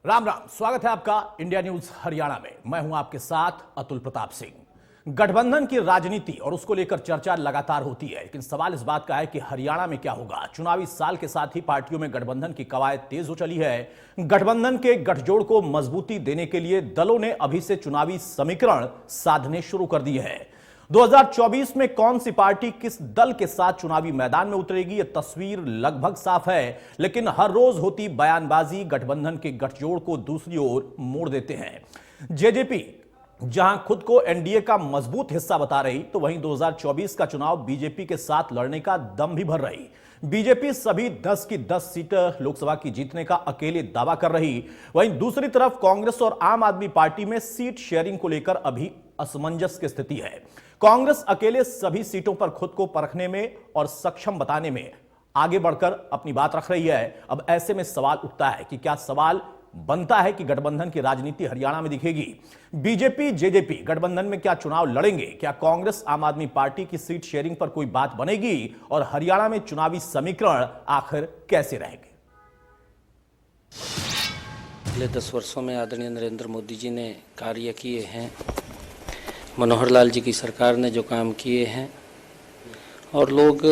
राम राम, स्वागत है आपका इंडिया न्यूज हरियाणा में। मैं हूं आपके साथ अतुल प्रताप सिंह। गठबंधन की राजनीति और उसको लेकर चर्चा लगातार होती है, लेकिन सवाल इस बात का है कि हरियाणा में क्या होगा। चुनावी साल के साथ ही पार्टियों में गठबंधन की कवायद तेज हो चली है। गठबंधन के गठजोड़ को मजबूती देने के लिए दलों ने अभी से चुनावी समीकरण साधने शुरू कर दिए हैं। 2024 में कौन सी पार्टी किस दल के साथ चुनावी मैदान में उतरेगी, यह तस्वीर लगभग साफ है, लेकिन हर रोज होती बयानबाजी गठबंधन के गठजोड़ को दूसरी ओर मोड़ देते हैं। जेजेपी जहां खुद को एनडीए का मजबूत हिस्सा बता रही, तो वहीं 2024 का चुनाव बीजेपी के साथ लड़ने का दम भी भर रही। बीजेपी सभी 10 की 10 सीटें लोकसभा की जीतने का अकेले दावा कर रही। वहीं दूसरी तरफ कांग्रेस और आम आदमी पार्टी में सीट शेयरिंग को लेकर अभी असमंजस की स्थिति है। कांग्रेस अकेले सभी सीटों पर खुद को परखने में और सक्षम बताने में आगे बढ़कर अपनी बात रख रही है। अब ऐसे में सवाल उठता है कि क्या सवाल बनता है कि गठबंधन की राजनीति हरियाणा में दिखेगी। बीजेपी जेजेपी गठबंधन में क्या चुनाव लड़ेंगे? क्या कांग्रेस आम आदमी पार्टी की सीट शेयरिंग पर कोई बात बनेगी? और हरियाणा में चुनावी समीकरण आखिर कैसे रहेंगे? पिछले 10 वर्षों में आदरणीय नरेंद्र मोदी जी ने कार्य किए हैं, मनोहर लाल जी की सरकार ने जो काम किए हैं, और लोग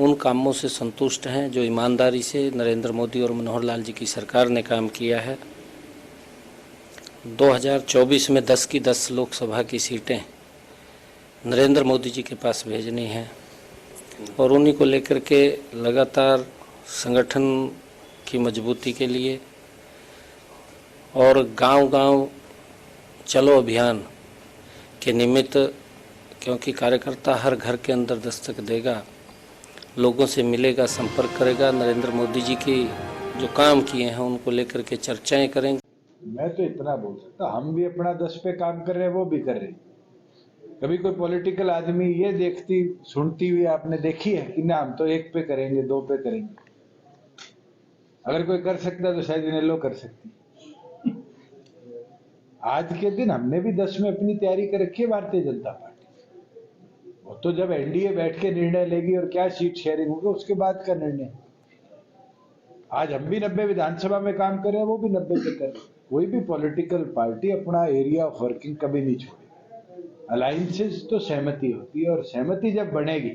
उन कामों से संतुष्ट हैं जो ईमानदारी से नरेंद्र मोदी और मनोहर लाल जी की सरकार ने काम किया है। 2024 में 10 की 10 लोकसभा की सीटें नरेंद्र मोदी जी के पास भेजनी हैं, और उन्हीं को लेकर के लगातार संगठन की मजबूती के लिए और गांव-गांव चलो अभियान के निमित्त, क्योंकि कार्यकर्ता हर घर के अंदर दस्तक देगा, लोगों से मिलेगा, संपर्क करेगा, नरेंद्र मोदी जी की जो काम किए हैं उनको लेकर के चर्चाएं करेंगे। मैं तो इतना बोल सकता, हम भी अपना 10 पे काम कर रहे हैं, वो भी कर रहे हैं। कभी कोई पॉलिटिकल आदमी ये देखती सुनती हुई आपने देखी है कि ना हम तो 1 पे करेंगे, 2 पे करेंगे? अगर कोई कर सकता तो शायद इनेलो कर सकती। आज के दिन हमने भी 10 में अपनी तैयारी कर रखी है भारतीय जनता पार्टी। वो तो जब एनडीए बैठ के निर्णय लेगी और क्या सीट शेयरिंग होगी उसके बाद का निर्णय। आज हम भी 90 विधानसभा में काम कर रहे हैं, वो भी 90 पे कर रहे हैं। कोई भी पॉलिटिकल पार्टी अपना एरिया ऑफ वर्किंग कभी नहीं छोड़ेगी। अलायंसेस तो सहमति होती है, और सहमति जब बनेगी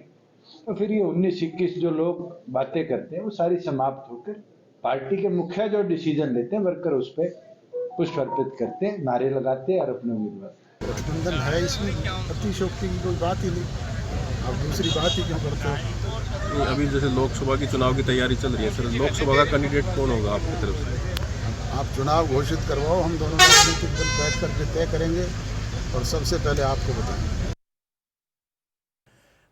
तो फिर ये 19-21 जो लोग बातें करते हैं वो सारी समाप्त होकर पार्टी के मुखिया जो डिसीजन लेते हैं, वर्कर उस पर पुष्प अर्पित करते हैं, नारे लगाते हैं और अपने उम्मीदवार। गठबंधन है, इसमें अतिशोक्ति की कोई बात ही नहीं। अब दूसरी बात ही क्यों करते हो? अभी जैसे लोकसभा की चुनाव की तैयारी चल रही है, सर लोकसभा का कैंडिडेट कौन होगा आपकी तरफ से? आप चुनाव घोषित करवाओ, हम दोनों राजनीतिक दल बैठ करके तय करेंगे और सबसे पहले आपको बताएंगे।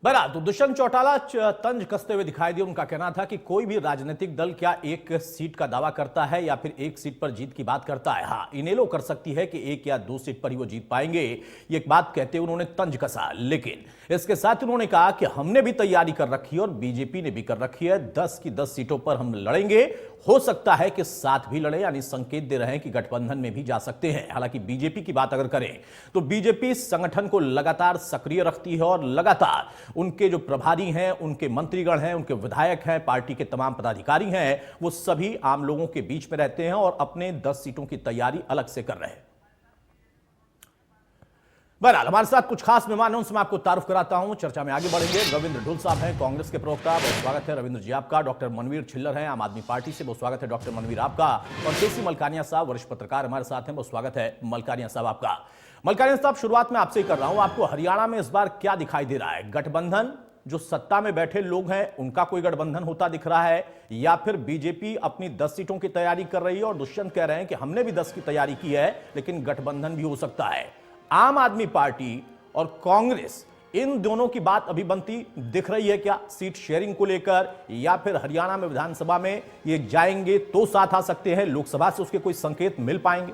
बरा तो दुष्यंत चौटाला तंज कसते हुए दिखाई दिए। उनका कहना था कि कोई भी राजनीतिक दल क्या 1 सीट का दावा करता है या फिर 1 सीट पर जीत की बात करता है। हाँ, इनेलो कर सकती है कि 1 या 2 सीट पर ही वो जीत पाएंगे, ये एक बात कहते हुए उन्होंने तंज कसा। लेकिन इसके साथ उन्होंने कहा कि हमने भी तैयारी कर रखी है और बीजेपी ने भी कर रखी है। 10 की 10 सीटों पर हम लड़ेंगे, हो सकता है कि साथ भी लड़े, यानी संकेत दे रहे हैं कि गठबंधन में भी जा सकते हैं। हालांकि बीजेपी की बात अगर करें तो बीजेपी संगठन को लगातार सक्रिय रखती है और लगातार उनके जो प्रभारी हैं, उनके मंत्रीगण हैं, उनके विधायक हैं, पार्टी के तमाम पदाधिकारी हैं, वो सभी आम लोगों के बीच में रहते हैं और अपने 10 सीटों की तैयारी अलग से कर रहे हैं। बहरहाल हमारे साथ कुछ खास मेहमान हैं, उनसे मैं आपको तारुफ कराता हूं। चर्चा में आगे बढ़ेंगे। रविंद्र ढुल साहब हैं, कांग्रेस के प्रवक्ता, बहुत स्वागत है रविंद्र जी आपका। डॉक्टर मनवीर छिल्लर हैं, आम आदमी पार्टी से, बहुत स्वागत है डॉक्टर मनवीर आपका। और केसी मलकानिया साहब, वरिष्ठ पत्रकार हमारे साथ हैं, बहुत स्वागत है मलकानिया साहब आपका। मलकानिया साहब, शुरुआत में आपसे ही कर रहा हूं, आपको हरियाणा में इस बार क्या दिखाई दे रहा है? गठबंधन जो सत्ता में बैठे लोग हैं उनका कोई गठबंधन होता दिख रहा है, या फिर बीजेपी अपनी 10 सीटों की तैयारी कर रही है और दुष्यंत कह रहे हैं कि हमने भी 10 की तैयारी की है लेकिन गठबंधन भी हो सकता है? आम आदमी पार्टी और कांग्रेस, इन दोनों की बात अभी बनती दिख रही है क्या सीट शेयरिंग को लेकर, या फिर हरियाणा में विधानसभा में ये जाएंगे तो साथ आ सकते हैं, लोकसभा से उसके कोई संकेत मिल पाएंगे?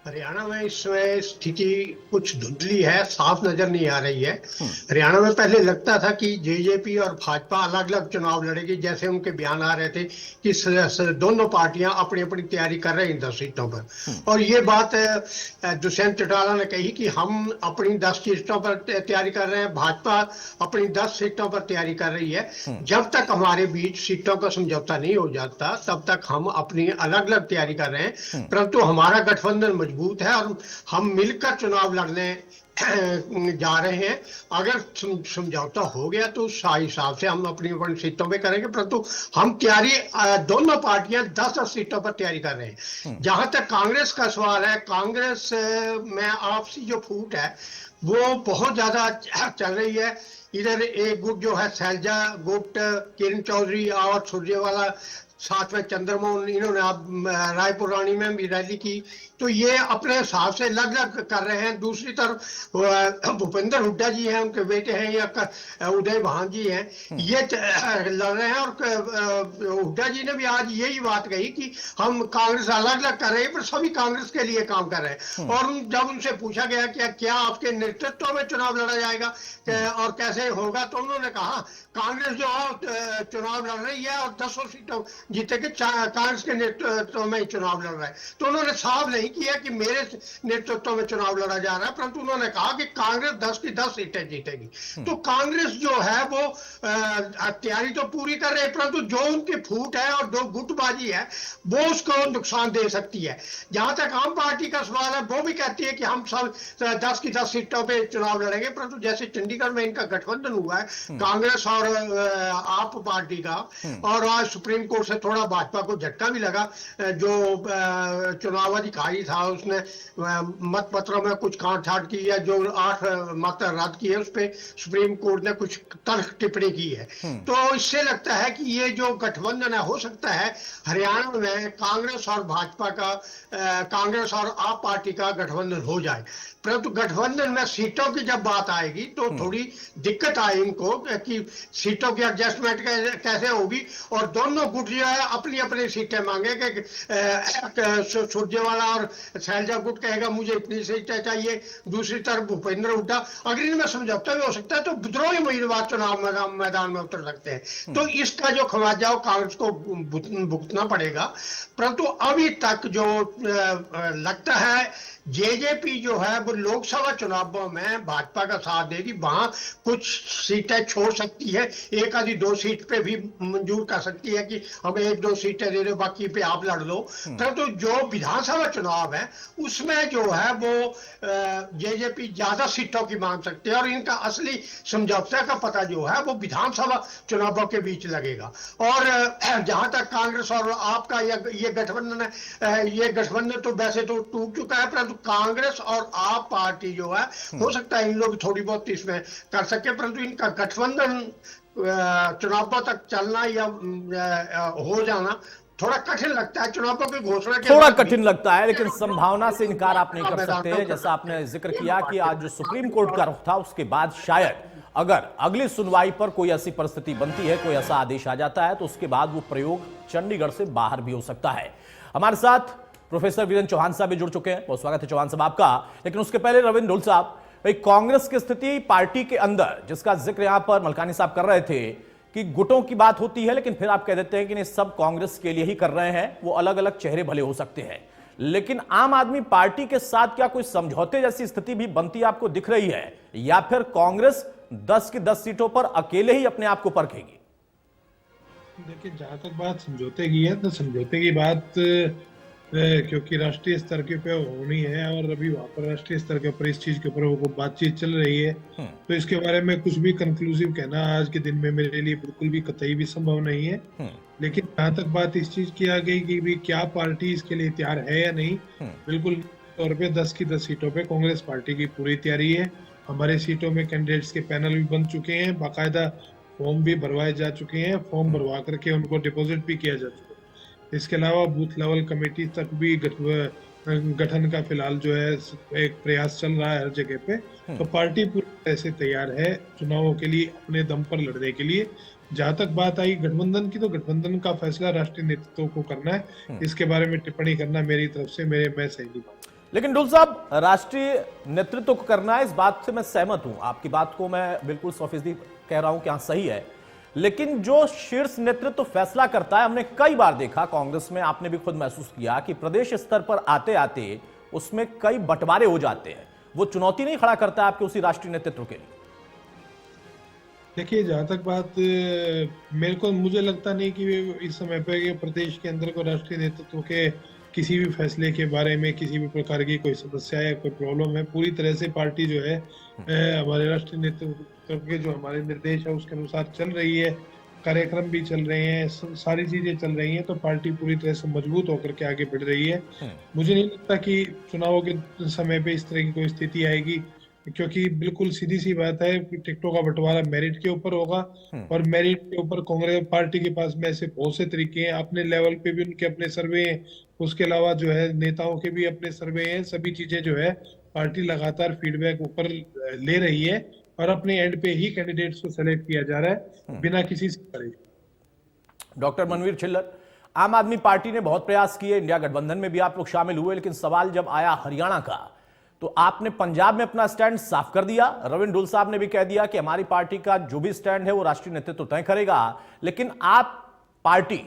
हरियाणा में इस समय स्थिति कुछ धुंधली है, साफ नजर नहीं आ रही है। हरियाणा में पहले लगता था कि जेजेपी और भाजपा अलग अलग चुनाव लड़ेगी, जैसे उनके बयान आ रहे थे कि दोनों पार्टियां अपनी अपनी तैयारी कर रही हैं 10 सीटों पर। और ये बात दुष्यंत चौटाला ने कही कि हम अपनी 10 सीटों पर तैयारी कर रहे हैं, भाजपा अपनी 10 सीटों पर तैयारी कर रही है। जब तक हमारे बीच सीटों का समझौता नहीं हो जाता तब तक हम अपनी अलग अलग तैयारी कर रहे हैं, परंतु हमारा गठबंधन मजबूत है और हम मिलकर चुनाव लड़ने जा रहे हैं। अगर समझौता हो गया तो उस हिसाब से हम अपनी अपनी सीटों पे करेंगे, परंतु हम तैयारी दोनों पार्टियां 10-10 सीटों पर तैयारी कर रहे हैं। जहां तक कांग्रेस का सवाल है, कांग्रेस में आपसी जो फूट है वो बहुत ज्यादा चल रही है। इधर एक गुट जो है शैलजा गुट, किरण चौधरी और सुरजेवाला, साथ में चंद्रमोहन, इन्होंने अब रायपुर रानी में भी रैली की, तो ये अपने हिसाब से अलग अलग कर रहे हैं। दूसरी तरफ भूपेंद्र हुड्डा जी हैं, उनके बेटे हैं या उदय भान जी हैं, ये लड़ रहे हैं। और हुड्डा जी ने भी आज यही बात कही कि हम कांग्रेस अलग अलग कर रहे हैं पर सभी कांग्रेस के लिए काम कर रहे हैं। और जब उनसे पूछा गया कि क्या आपके नेतृत्व में चुनाव लड़ा जाएगा और कैसे होगा, तो उन्होंने कहा कांग्रेस जो चुनाव लड़ रही है और 10 सीटों जीतेगी, कांग्रेस के नेतृत्व में चुनाव लड़ रहा है। तो उन्होंने साफ नहीं किया कि मेरे नेतृत्व में चुनाव लड़ा जा रहा है, परंतु उन्होंने कहा कि कांग्रेस 10 की 10 सीटें जीतेगी। तो कांग्रेस जो है वो तैयारी तो पूरी कर रही है, परंतु जो उनकी फूट है और जो गुटबाजी है वो उसको नुकसान दे सकती है। जहां तक आम पार्टी का सवाल है, वो भी कहती है कि हम सब 10 की 10 सीटों पे चुनाव लड़ेंगे, परंतु जैसे चंडीगढ़ में इनका गठबंधन हुआ है कांग्रेस और आप पार्टी का, और आज सुप्रीम कोर्ट से थोड़ा भाजपा को झटका भी लगा। जो चुनाव अधिकारी था उसने मत पत्रों में कुछ काट छाट की है, जो 8 मत रद्द किए उस पर सुप्रीम कोर्ट ने कुछ तल्ख टिप्पणी की है। तो इससे लगता है कि ये जो गठबंधन है, हो सकता है हरियाणा में कांग्रेस और भाजपा का, कांग्रेस और आप पार्टी का गठबंधन हो जाए, परंतु गठबंधन में सीटों की जब बात आएगी तो थोड़ी दिक्कत आए इनको कि सीटों की एडजस्टमेंट कैसे होगी। और दोनों गुट जो है अपनी अपनी सीटें मांगेंगे। सुरजेवाला और शैलजा गुट कहेगा मुझे इतनी सीटें चाहिए, दूसरी तरफ भूपेंद्र हुड्डा, अगर इनमें समझौता भी हो सकता है तो विद्रोही उम्मीदवार चुनाव मैदान में उतर सकते हैं। तो इसका जो खमियाजा कांग्रेस को भुगतना पड़ेगा। परंतु अभी तक जो लगता है जेजेपी जो है वो लोकसभा चुनावों में भाजपा का साथ देगी, वहां कुछ सीटें छोड़ सकती है, एक आधी 2 सीट पे भी मंजूर कर सकती है कि हमें 1-2 सीटें दे दो, बाकी पे आप लड़ लो। परंतु जो विधानसभा चुनाव है उसमें जो है वो जेजेपी ज्यादा सीटों की मांग सकती है, और इनका असली समझौता का पता जो है वो विधानसभा चुनावों के बीच लगेगा। और जहां तक कांग्रेस और आपका ये गठबंधन है, ये गठबंधन तो वैसे तो टूट चुका है, परंतु कांग्रेस और आप पार्टी जो है हो सकता है इन लोग थोड़ी बहुत इसमें कर सके, परंतु इनका गठबंधन चुनावों तक चलना या हो जाना थोड़ा कठिन लगता है। चुनावों की घोषणा के थोड़ा कठिन लगता है, लेकिन संभावना से इनकार आप नहीं कर सकते। जैसा आपने जिक्र किया कि आज जो सुप्रीम कोर्ट का रुख था उसके बाद शायद अगर अगली सुनवाई पर कोई ऐसी परिस्थिति बनती है, कोई ऐसा आदेश आ जाता है, तो उसके बाद वो प्रयोग चंडीगढ़ से बाहर भी हो सकता है। हमारे साथ प्रोफेसर वीरेंद्र चौहान साहब भी जुड़ चुके हैं, बहुत स्वागत है चौहान साहब आपका। लेकिन उसके पहले रविंद्र ढोल साहब, कांग्रेस की स्थिति पार्टी के अंदर, जिसका जिक्र यहां पर मलकानी साहब कर रहे थे कि गुटों की बात होती है, लेकिन फिर आप कह देते हैं कि नहीं, सब कांग्रेस के लिए ही कर रहे हैं, वो अलग अलग चेहरे भले हो सकते हैं, लेकिन आम आदमी पार्टी के साथ क्या कोई समझौते जैसी स्थिति भी बनती आपको दिख रही है, या फिर कांग्रेस 10 की 10 सीटों पर अकेले ही अपने आप को परखेगी? देखिए, जहां तक बात समझौते की है तो समझौते की बात क्योंकि राष्ट्रीय स्तर के पे होनी है और अभी वहाँ पर राष्ट्रीय स्तर के ऊपर इस चीज के ऊपर वो बातचीत चल रही है, तो इसके बारे में कुछ भी कंक्लूसिव कहना आज के दिन में मेरे लिए बिल्कुल भी कतई भी संभव नहीं है। लेकिन जहाँ तक बात इस चीज की आ गई कि भी क्या पार्टी इसके लिए तैयार है या नहीं, बिल्कुल तौर पे 10 की 10 सीटों पे कांग्रेस पार्टी की पूरी तैयारी है। हमारे सीटों में कैंडिडेट्स के पैनल भी बन चुके हैं, बाकायदा फॉर्म भी भरवाए जा चुके हैं, फॉर्म भरवा करके उनको डिपॉजिट भी किया जा चुका है। इसके अलावा बूथ लेवल कमेटी तक भी गठन का फिलहाल जो है एक प्रयास चल रहा है हर जगह पे। तो पार्टी पूरी तरह से तैयार है चुनावों के लिए अपने दम पर लड़ने के लिए। जहां तक बात आई गठबंधन की, तो गठबंधन का फैसला राष्ट्रीय नेतृत्व को करना है, इसके बारे में टिप्पणी करना मेरी तरफ से मैं सही नहीं। लेकिन डुल साहब, राष्ट्रीय नेतृत्व को करना है, इस बात से मैं सहमत हूं, आपकी बात को मैं बिल्कुल 100% कह रहा हूं कि हाँ सही है। लेकिन जो शीर्ष नेतृत्व फैसला करता है, हमने कई बार देखा कांग्रेस में, आपने भी खुद महसूस किया कि प्रदेश स्तर पर आते आते उसमें कई बंटवारे हो जाते हैं। वो चुनौती नहीं खड़ा करता है आपके उसी राष्ट्रीय नेतृत्व के लिए? देखिए, जहां तक बात मुझे लगता नहीं कि इस समय पे प्रदेश के अंदर को राष्ट्रीय नेतृत्व के किसी भी फैसले के बारे में किसी भी प्रकार की कोई समस्या या कोई प्रॉब्लम है। पूरी तरह से पार्टी जो है हमारे राष्ट्रीय नेतृत्व के जो हमारे निर्देश है उसके अनुसार चल रही है, कार्यक्रम भी चल रहे हैं, सारी चीजें चल रही हैं, तो पार्टी पूरी तरह से मजबूत होकर के आगे बढ़ रही है। मुझे नहीं लगता कि चुनावों के समय पे इस तरह की कोई स्थिति आएगी, क्योंकि बिल्कुल सीधी सी बात है, टिकटों का बंटवारा मेरिट के ऊपर होगा और मेरिट के ऊपर कांग्रेस पार्टी के पास में ऐसे बहुत से तरीके हैं, अपने लेवल पे भी उनके अपने सर्वे हैं, उसके अलावा जो है नेताओं के भी अपने सर्वे हैं। सभी चीजें जो है पार्टी लगातार फीडबैक ऊपर ले रही है और अपने एंड पे ही कैंडिडेट्स को सेलेक्ट किया जा रहा है बिना किसी से करे। डॉक्टर मनवीर छिल्लर, आम आदमी पार्टी ने बहुत प्रयास किए, इंडिया गठबंधन में भी आप लोग शामिल हुए, लेकिन सवाल जब आया हरियाणा का तो आपने पंजाब में अपना स्टैंड साफ कर दिया। रविंद्र डुल साहब ने भी कह दिया कि हमारी पार्टी का जो भी स्टैंड है वो राष्ट्रीय नेतृत्व तय करेगा। लेकिन आप पार्टी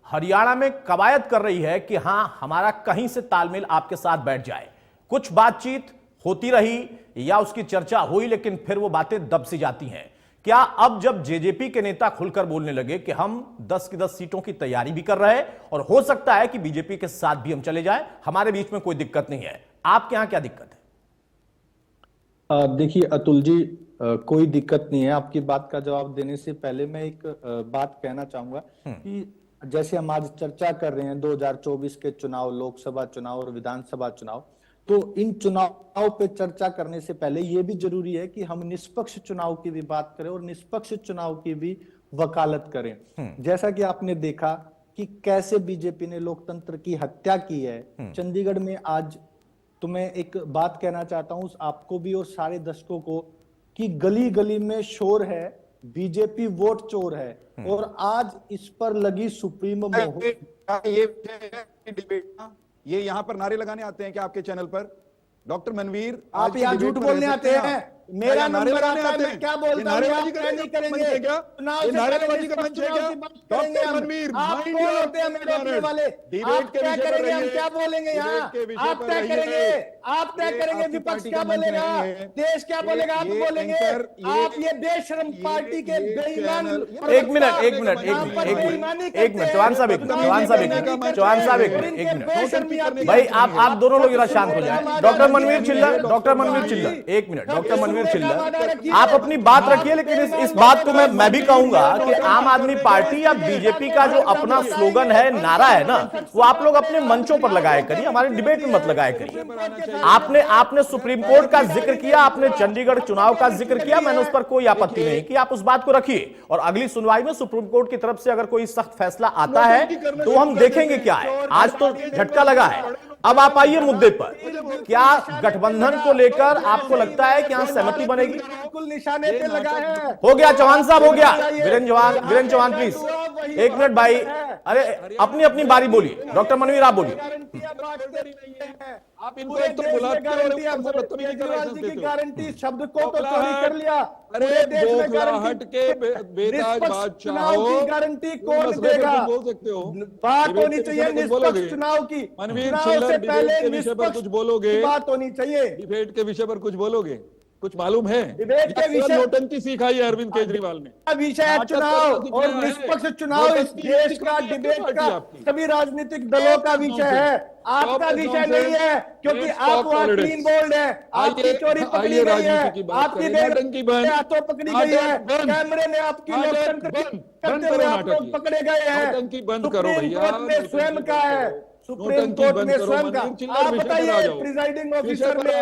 हरियाणा में कवायद कर रही है कि हां हमारा कहीं से तालमेल आपके साथ बैठ जाए। कुछ बातचीत होती रही या उसकी चर्चा हुई, लेकिन फिर वो बातें दब सी जाती हैं। क्या अब जब जेजेपी के नेता खुलकर बोलने लगे कि हम 10 की 10 सीटों की तैयारी भी कर रहे हैं और हो सकता है कि बीजेपी के साथ भी हम चले जाएं, हमारे बीच में कोई दिक्कत नहीं है, आपके यहां क्या दिक्कत है? देखिए अतुल जी, कोई दिक्कत नहीं है। आपकी बात का जवाब देने से पहले मैं एक बात कहना चाहूंगा कि जैसे हम आज चर्चा कर रहे हैं 2024 के चुनाव, लोकसभा चुनाव और विधानसभा चुनाव, तो इन चुनाव पे चर्चा करने से पहले यह भी जरूरी है कि हम निष्पक्ष चुनाव की भी बात करें और निष्पक्ष चुनाव की भी वकालत करें। जैसा कि आपने देखा कि कैसे बीजेपी ने लोकतंत्र की हत्या की है। चंडीगढ़ में आज तो मैं एक बात कहना चाहता हूं आपको भी और सारे दर्शकों को कि गली गली में शोर है, बीजेपी वोट चोर है, और आज इस पर लगी सुप्रीम ये यहाँ पर नारे लगाने आते हैं क्या आपके चैनल पर? डॉक्टर मनवीर, आप यहाँ झूठ बोलने आते हैं। मेरा नंबर आता है, मैं क्या बोलता हूँ, आप क्या नहीं करेंगे? चुनाव से नारेबाजी का मंच है क्या? डॉक्टर मनवीर, आप कौन होते हैं मेरे रोकने वाले? आप क्या करेंगे, हम क्या बोलेंगे यहाँ? आप क्या करेंगे, आप क्या करेंगे? विपक्ष क्या बोलेगा, देश क्या बोलेगा, आप बोलेंगे? आप ये बेशरम पार्टी के बेईमान। एक मिनट चौहान साहब, भाई आप दोनों लोग जरा शांत हो जाए। डॉक्टर मनवीर छिल्लर, एक मिनट, डॉक्टर मनवीर छिल्लर, आप अपनी बात रखिए, लेकिन इस बात को मैं भी कहूंगा कि आम आदमी पार्टी या बीजेपी का जो अपना स्लोगन है, नारा है ना, वो आप लोग अपने मंचों पर लगाया करिए, हमारे डिबेट में मत लगाया करिए। आपने सुप्रीम कोर्ट का जिक्र किया, आपने चंडीगढ़ चुनाव का जिक्र किया, मैंने उस पर कोई आपत्ति नहीं कि आप उस बात को रखिए, और अगली सुनवाई में सुप्रीम कोर्ट की तरफ से अगर कोई सख्त फैसला आता है तो हम देखेंगे क्या है। आज तो झटका लगा है। अब आप आइए मुद्दे पर, क्या गठबंधन को लेकर आपको लगता है कि यहां सहमति बनेगी? बिल्कुल निशाने पे लगा है। हो गया चौहान साहब, हो गया। वीरेंद्र चौहान प्लीज एक मिनट भाई, अरे अपनी बारी बोलिए। डॉक्टर मनवीर आप बोलिए। आप इनको एक तो बुलाते हो और बदतमीजी कर रहे हैं। गारंटी शब्द को तो चोरी कर लिया। अरे बोखलाहट के बेताज बादशाह हो, गारंटी कौन देगा? बोल सकते हो, बात होनी चाहिए निष्पक्ष चुनाव की। मनवीर छिल्लर, डिबेट के विषय पर कुछ बोलोगे? बात होनी चाहिए। डिबेट के विषय पर कुछ बोलोगे? कुछ मालूम है? डिबेट के विषय नोटंकी सिखाई है अरविंद केजरीवाल ने। विषय है चुनाव और निष्पक्ष चुनाव इस देश का, डिबेट का, सभी राजनीतिक दलों का विषय है, आपका विषय नहीं है, क्योंकि आप वहाँ क्लीन बोल्ड है। आपकी चोरी पकड़ी गई है, आपकी हाथों पकड़ी गई है, कैमरे में आपकी लोकतंत्र करते हुए आप लोग पकड़े गए हैं। बंद करो भैया, स्वयं का है, सुप्रीम कोर्ट ने स्वयं का। आप बताइए प्रिजाइडिंग ऑफिसर ने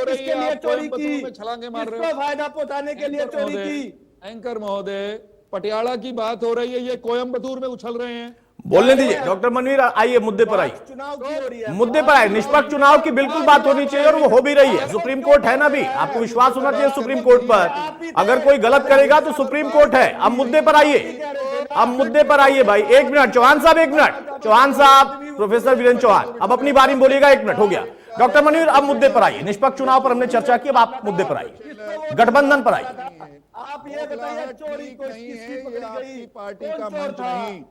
किसके लिए चोरी की, किसको फायदा पहुंचाने के लिए चोरी की? एंकर महोदय, पटियाला की बात हो रही है, ये कोयम्बटूर में उछल रहे हैं। बोलने दीजिए। डॉक्टर मनवीर आइए मुद्दे पर आइए, चुनाव की हो रही है, मुद्दे पर आए। निष्पक्ष चुनाव की बिल्कुल बात होनी चाहिए और वो हो भी रही है। सुप्रीम कोर्ट है ना, भी आपको विश्वास होना चाहिए सुप्रीम कोर्ट पर। अगर कोई गलत करेगा तो सुप्रीम कोर्ट है। अब मुद्दे पर आइए, अब मुद्दे पर आइए भाई। एक मिनट चौहान साहब, एक मिनट चौहान साहब, प्रोफेसर वीरेंद्र चौहान, अब अपनी बारी में बोलिएगा, 1 मिनट हो गया। डॉक्टर मनवीर, अब मुद्दे पर आइए। निष्पक्ष चुनाव पर हमने चर्चा की, अब आप मुद्दे पर आइए, गठबंधन पर आइए। आप ये बताइए, चोरी नहीं है, ये आपकी पार्टी का मंच नहीं,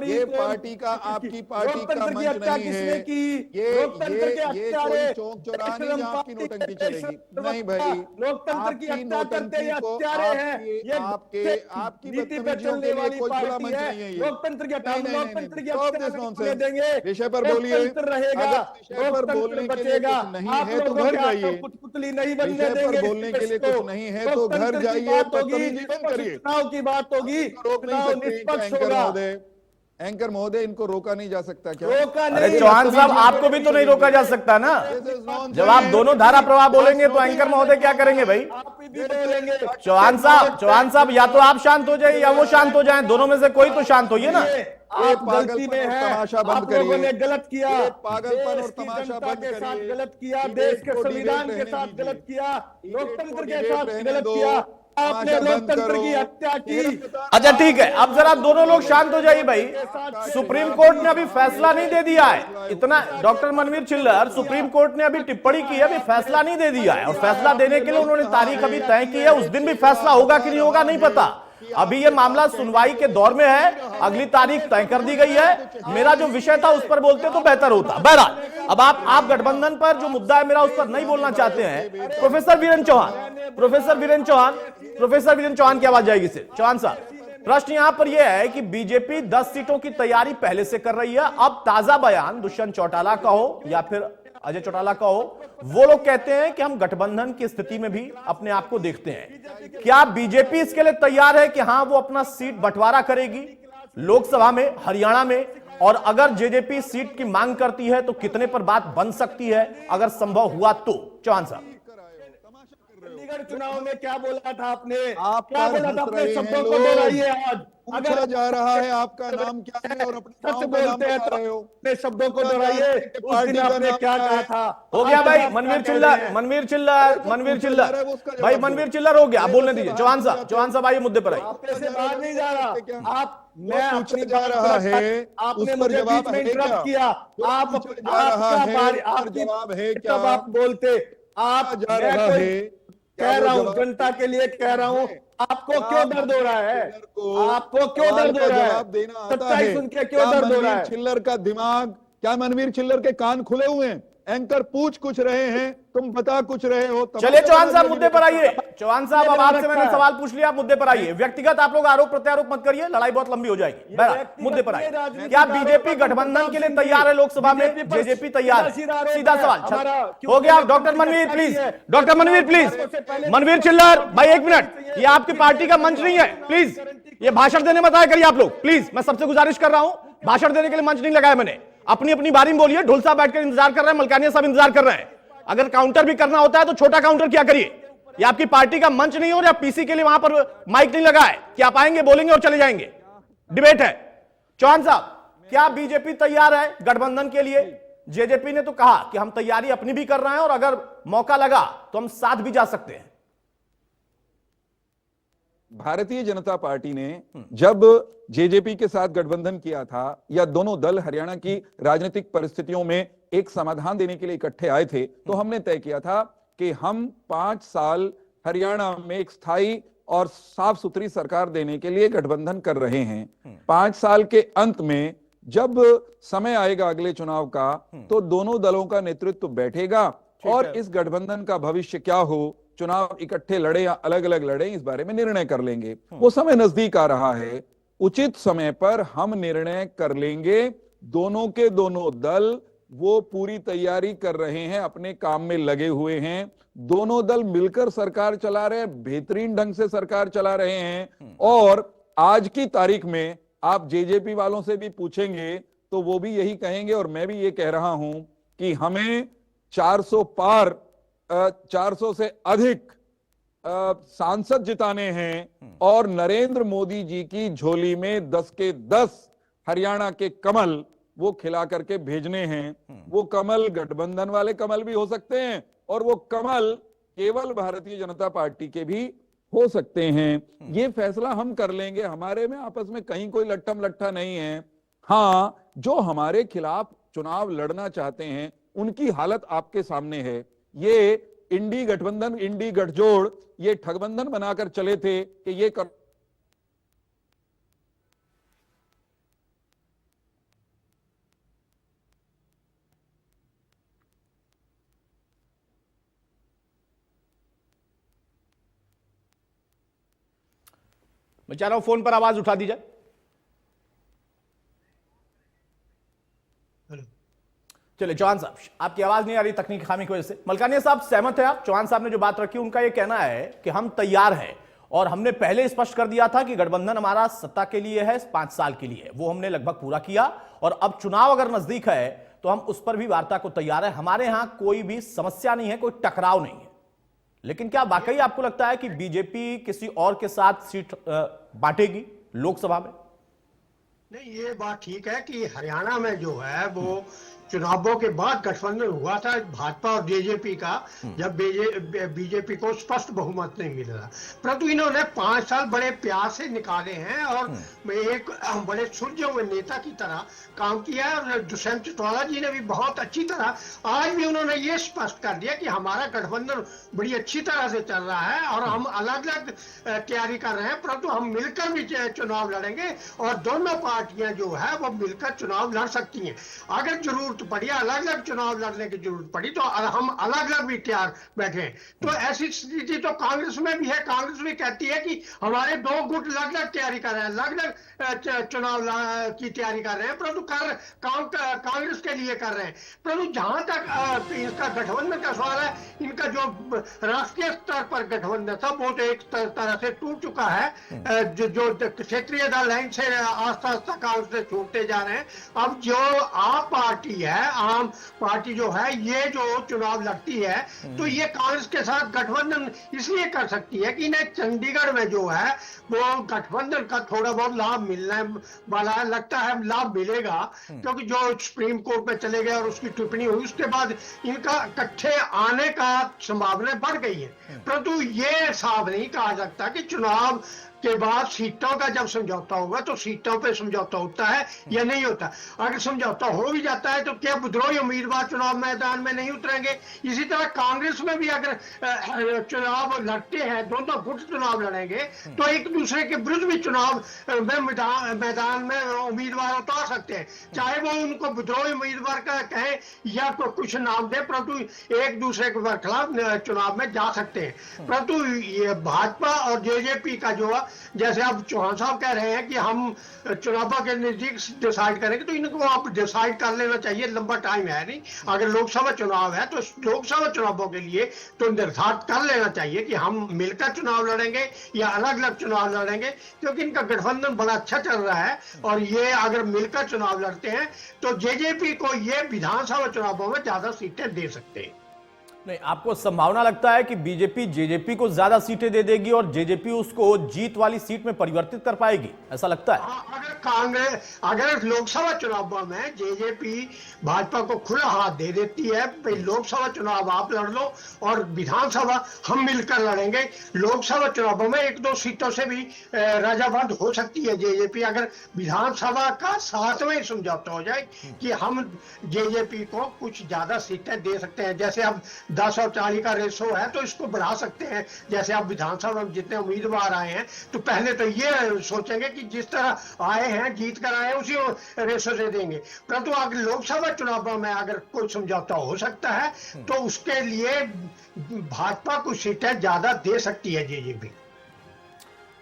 ये पार्टी का, आपकी पार्टी का मंच नहीं है। ये कोई चौक चौराहा नहीं जहां आपकी नोटंकी चलेगी। नहीं भाई, लोकतंत्र की हत्या करते हैं, हत्यारे हैं, ये आपकी बदतमीजियों के लिए कोई खुला मंच नहीं है। लोकतंत्र की हत्या, लोकतंत्र की हत्या देंगे, विषय पर बोलिए, रहेगा, विषय पर बोलने के लिए कुछ नहीं है तो घर जाइए, कुटपुतली नहीं बनने देंगे, बोलने के लिए कुछ नहीं है तो घर जाइए, बदतमीजी बंद करिए। चुनाव की बात होगी, रोक नहीं सकते एंकर महोदय, इनको रोका नहीं जा सकता क्या? रोका नहीं। अरे चौहान साहब, आपको भी तो नहीं रोका जा सकता ना। जब आप दोनों धारा प्रवाह बोलेंगे तो एंकर महोदय क्या करेंगे भाई? चौहान साहब, या तो आप शांत हो जाइए या वो शांत हो जाएं, दोनों में से कोई तो शांत होइए ना। आप गलती में है, तमाशा बंद करिए, आप लोगों ने गलत किया, पागलपन और तमाशा बंद के साथ गलत किया, देश के संविधान के साथ गलत किया, लोकतंत्र के साथ गलत किया, आपने लोकतंत्र की हत्या की। अच्छा ठीक है, अब जरा दोनों लोग शांत हो जाइए भाई। सुप्रीम कोर्ट ने अभी फैसला नहीं दे दिया है, इतना डॉक्टर मनवीर चिल्लर, सुप्रीम कोर्ट ने अभी टिप्पणी की है, अभी फैसला नहीं दे दिया है, और फैसला देने के लिए उन्होंने तारीख अभी तय की है। उस दिन भी फैसला होगा कि नहीं होगा नहीं पता। अभी ये मामला सुनवाई के दौर में है, अगली तारीख तय कर दी गई है। मेरा जो विषय था उस पर बोलते तो बेहतर होता। बहरहाल, अब आप गठबंधन पर जो मुद्दा है मेरा, उस पर नहीं बोलना चाहते हैं। प्रोफेसर वीरेंद्र चौहान की आवाज जाएगी सिर्फ। चौहान साहब, प्रश्न यहां पर यह है कि बीजेपी 10 सीटों की तैयारी पहले से कर रही है। अब ताजा बयान दुष्यंत चौटाला का हो या फिर अजय चौटाला का हो, वो लोग कहते हैं कि हम गठबंधन की स्थिति में भी अपने आप को देखते हैं। क्या बीजेपी इसके लिए तैयार है कि हां वो अपना सीट बंटवारा करेगी लोकसभा में, हरियाणा में? और अगर जेजेपी सीट की मांग करती है तो कितने पर बात बन सकती है अगर संभव हुआ तो? चौहान साहब, चंडीगढ़ चुनाव में क्या बोला था आपने? आप क्या बोला था? अपने शब्दों को दोहराइए। आज पूछा जा रहा है आपका नाम क्या है और अपने सच बोलते हैं तो अपने शब्दों को दोहराइए। उस दिन आपने क्या कहा था? हो गया भाई। मनवीर चिल्लर हो गया, बोलने दीजिए। चौहान साहब आइए, मुद्दे पर आइए। आपने से बाहर नहीं जा रहा, आप मैं पूछा जा रहा है, आपने मुझे बीच में इंटरप्ट किया। आप जवाब है क्या? आप बोलते आप जा रहा है, कह रहा हूं, जनता के लिए कह रहा हूं, आपको क्यों दर्द हो रहा है? आपको क्यों दर्द हो रहा है? सच्चाई सुन के क्यों दर्द हो रहा है? चिल्लर का दिमाग, क्या मनवीर चिल्लर के कान खुले हुए हैं? एंकर पूछ कुछ रहे हैं, तुम बता कुछ रहे हो। चलिए चौहान साहब मुद्दे पर आइए। चौहान साहब, अब आपसे मैंने सवाल पूछ लिया, आप मुद्दे पर आइए। व्यक्तिगत आप लोग आरोप प्रत्यारोप मत करिए, लड़ाई बहुत लंबी हो जाएगी। बहरहाल मुद्दे पर आइए। क्या बीजेपी गठबंधन के लिए तैयार है लोकसभा में? जेजेपी तैयार है? सीधा सवाल हो गया। डॉक्टर मनवीर प्लीज, मनवीर चिल्लर भाई 1 मिनट, ये आपकी पार्टी का मंच नहीं है, प्लीज ये भाषण देने मत आया करिए आप लोग, प्लीज मैं सबसे गुजारिश कर रहा हूं। भाषण देने के लिए मंच नहीं लगाया मैंने, अपनी अपनी बारी में बोलिए। ढोल साहब बैठकर इंतजार कर रहे हैं, मलकानिया साहब इंतजार कर रहे हैं। अगर काउंटर भी करना होता है तो छोटा काउंटर क्या करिए। ये आपकी पार्टी का मंच नहीं हो रहा, पीसी के लिए वहां पर माइक नहीं लगा है कि आप आएंगे बोलेंगे और चले जाएंगे। डिबेट है। चौहान साहब, क्या बीजेपी तैयार है गठबंधन के लिए? जेजेपी ने तो कहा कि हम तैयारी अपनी भी कर रहे हैं और अगर मौका लगा तो हम साथ भी जा सकते हैं। भारतीय जनता पार्टी ने जब जेजेपी के साथ गठबंधन किया था, या दोनों दल हरियाणा की राजनीतिक परिस्थितियों में एक समाधान देने के लिए इकट्ठे आए थे, तो हमने तय किया था कि हम 5 साल हरियाणा में एक स्थायी और साफ सुथरी सरकार देने के लिए गठबंधन कर रहे हैं। 5 साल के अंत में जब समय आएगा अगले चुनाव का, तो दोनों दलों का नेतृत्व बैठेगा और इस गठबंधन का भविष्य क्या हो, चुनाव इकट्ठे लड़े या अलग अलग लड़े, इस बारे में निर्णय कर लेंगे। वो समय नजदीक आ रहा है, उचित समय पर हम निर्णय कर लेंगे। दोनों के दोनों दल वो पूरी तैयारी कर रहे हैं, अपने काम में लगे हुए हैं। दोनों दल मिलकर सरकार चला रहे हैं, बेहतरीन ढंग से सरकार चला रहे हैं। और आज की तारीख में आप जेजेपी वालों से भी पूछेंगे तो वो भी यही कहेंगे, और मैं भी ये कह रहा हूं कि हमें 400 पार 400 से अधिक सांसद जिताने हैं और नरेंद्र मोदी जी की झोली में 10 के 10 हरियाणा के कमल वो खिला करके भेजने हैं। वो कमल गठबंधन वाले कमल भी हो सकते हैं और वो कमल केवल भारतीय जनता पार्टी के भी हो सकते हैं। ये फैसला हम कर लेंगे, हमारे में आपस में कहीं कोई लट्ठम लट्ठा नहीं है। हाँ, जो हमारे खिलाफ चुनाव लड़ना चाहते हैं उनकी हालत आपके सामने है। ये इंडी गठबंधन, इंडी गठजोड़ ये ठगबंधन बनाकर चले थे कि ये मैं चाह रहा हूं फोन पर आवाज उठा दी जाए। चलिए चौहान साहब, आपकी आवाज नहीं आ रही तकनीकी खामी की वजह से। मलकानिया साहब, सहमत है आप? चौहान साहब ने जो बात रखी उनका यह कहना है कि हम तैयार हैं और हमने पहले स्पष्ट कर दिया था कि गठबंधन हमारा सत्ता के लिए है, 5 साल के लिए, वो हमने लगभग पूरा किया और अब चुनाव अगर नजदीक है तो हम उस पर भी वार्ता को तैयार है। हमारे यहां कोई भी समस्या नहीं है, कोई टकराव नहीं है। लेकिन क्या वाकई आपको लगता है कि बीजेपी किसी और के साथ सीट बांटेगी लोकसभा में? नहीं, ये बात ठीक है कि हरियाणा में जो है वो चुनावों के बाद गठबंधन हुआ था भाजपा और जेजेपी का, जब बीजेपी को स्पष्ट बहुमत नहीं मिल रहा। परंतु इन्होंने 5 साल बड़े प्यार से निकाले हैं और एक बड़े सुलझे हुए नेता की तरह काम किया है। और दुष्यंत चौटाला जी ने भी बहुत अच्छी तरह आज भी उन्होंने ये स्पष्ट कर दिया कि हमारा गठबंधन बड़ी अच्छी तरह से चल रहा है और हम अलग अलग तैयारी कर रहे हैं, परंतु हम मिलकर भी चुनाव लड़ेंगे और दोनों पार्टियां जो है वो मिलकर चुनाव लड़ सकती हैं। अगर जरूरत पड़ी, अलग अलग चुनाव लड़ने की जरूरत पड़ी तो हम अलग अलग भी तैयार बैठे। तो ऐसी स्थिति तो कांग्रेस में भी है। कांग्रेस भी कहती है कि हमारे 2 गुट अलग अलग तैयारी कर रहे हैं, अलग अलग चुनाव की तैयारी कर रहे हैं, परंतु कांग्रेस के लिए कर रहे हैं। परंतु जहां तक इसका गठबंधन का सवाल है, इनका जो राष्ट्रीय स्तर पर गठबंधन था वो तो एक तरह से टूट चुका है। जो क्षेत्रीय दल है इनसे आस्ता आस्ता कांग्रेस से छूटते जा रहे हैं। अब जो आप पार्टी है, आम पार्टी जो है, ये जो चुनाव लड़ती है तो ये कांग्रेस के साथ गठबंधन इसलिए कर सकती है कि इन्हें चंडीगढ़ में जो है वो गठबंधन का थोड़ा बहुत लाभ मिलने वाला है, लगता है लाभ मिलेगा, क्योंकि जो सुप्रीम कोर्ट में चले गए और उसकी टिप्पणी हुई उसके बाद इनका इकट्ठे आने का संभावना बढ़ गई है। परंतु ये साफ नहीं कहा सकता कि चुनाव के बाद सीटों का जब समझौता होगा तो सीटों पे समझौता होता है या नहीं होता। अगर समझौता हो भी जाता है तो क्या विद्रोही उम्मीदवार चुनाव मैदान में नहीं उतरेंगे? इसी तरह कांग्रेस में भी अगर चुनाव लड़ते हैं, दोनों गुट चुनाव लड़ेंगे तो एक दूसरे के विरुद्ध भी चुनाव में मैदान में उम्मीदवार उतार सकते हैं, चाहे वो उनको विद्रोही उम्मीदवार का कहें या कुछ नाम दे, परंतु एक दूसरे के खिलाफ चुनाव में जा सकते हैं। परंतु ये भाजपा और जेजेपी का जो जैसे अब चौहान साहब कह रहे हैं कि हम चुनाव के नजदीक डिसाइड करेंगे, तो इनको आप डिसाइड कर लेना चाहिए, लंबा टाइम है नहीं। अगर लोकसभा चुनाव है तो लोकसभा चुनावों के लिए तो निर्धारित कर लेना चाहिए कि हम मिलकर चुनाव लड़ेंगे या अलग अलग चुनाव लड़ेंगे, क्योंकि इनका गठबंधन बड़ा अच्छा चल रहा है और ये अगर मिलकर चुनाव लड़ते हैं तो जेजेपी को ये विधानसभा चुनावों में ज्यादा सीटें दे सकते हैं। नहीं, आपको संभावना लगता है कि बीजेपी जेजेपी को ज्यादा सीटें दे देगी और जेजेपी उसको जीत वाली सीट में परिवर्तित कर पाएगी, ऐसा लगता है? अगर लोकसभा चुनाव में जेजेपी भाजपा को खुला हाथ दे देती है, भाई लोकसभा चुनाव आप लड़ लो और विधानसभा हम मिलकर लड़ेंगे, लोकसभा चुनावों में 1-2 सीटों से भी राजाबाद हो सकती है जेजेपी। अगर विधानसभा का साथ में समझौता हो जाए कि हम जेजेपी को कुछ ज्यादा सीटें दे सकते हैं, जैसे अब 10 और 40 का रेशो है तो इसको बढ़ा सकते हैं। जैसे अब विधानसभा में जितने उम्मीदवार आए हैं तो पहले तो ये सोचेंगे कि जिस तरह आए हैं, जीत कर आए हैं, उसी रेशो से देंगे। परंतु अगर लोकसभा चुनाव में अगर कोई समझौता हो सकता है तो उसके लिए भाजपा कुछ सीटें ज्यादा दे सकती है जेजेपी।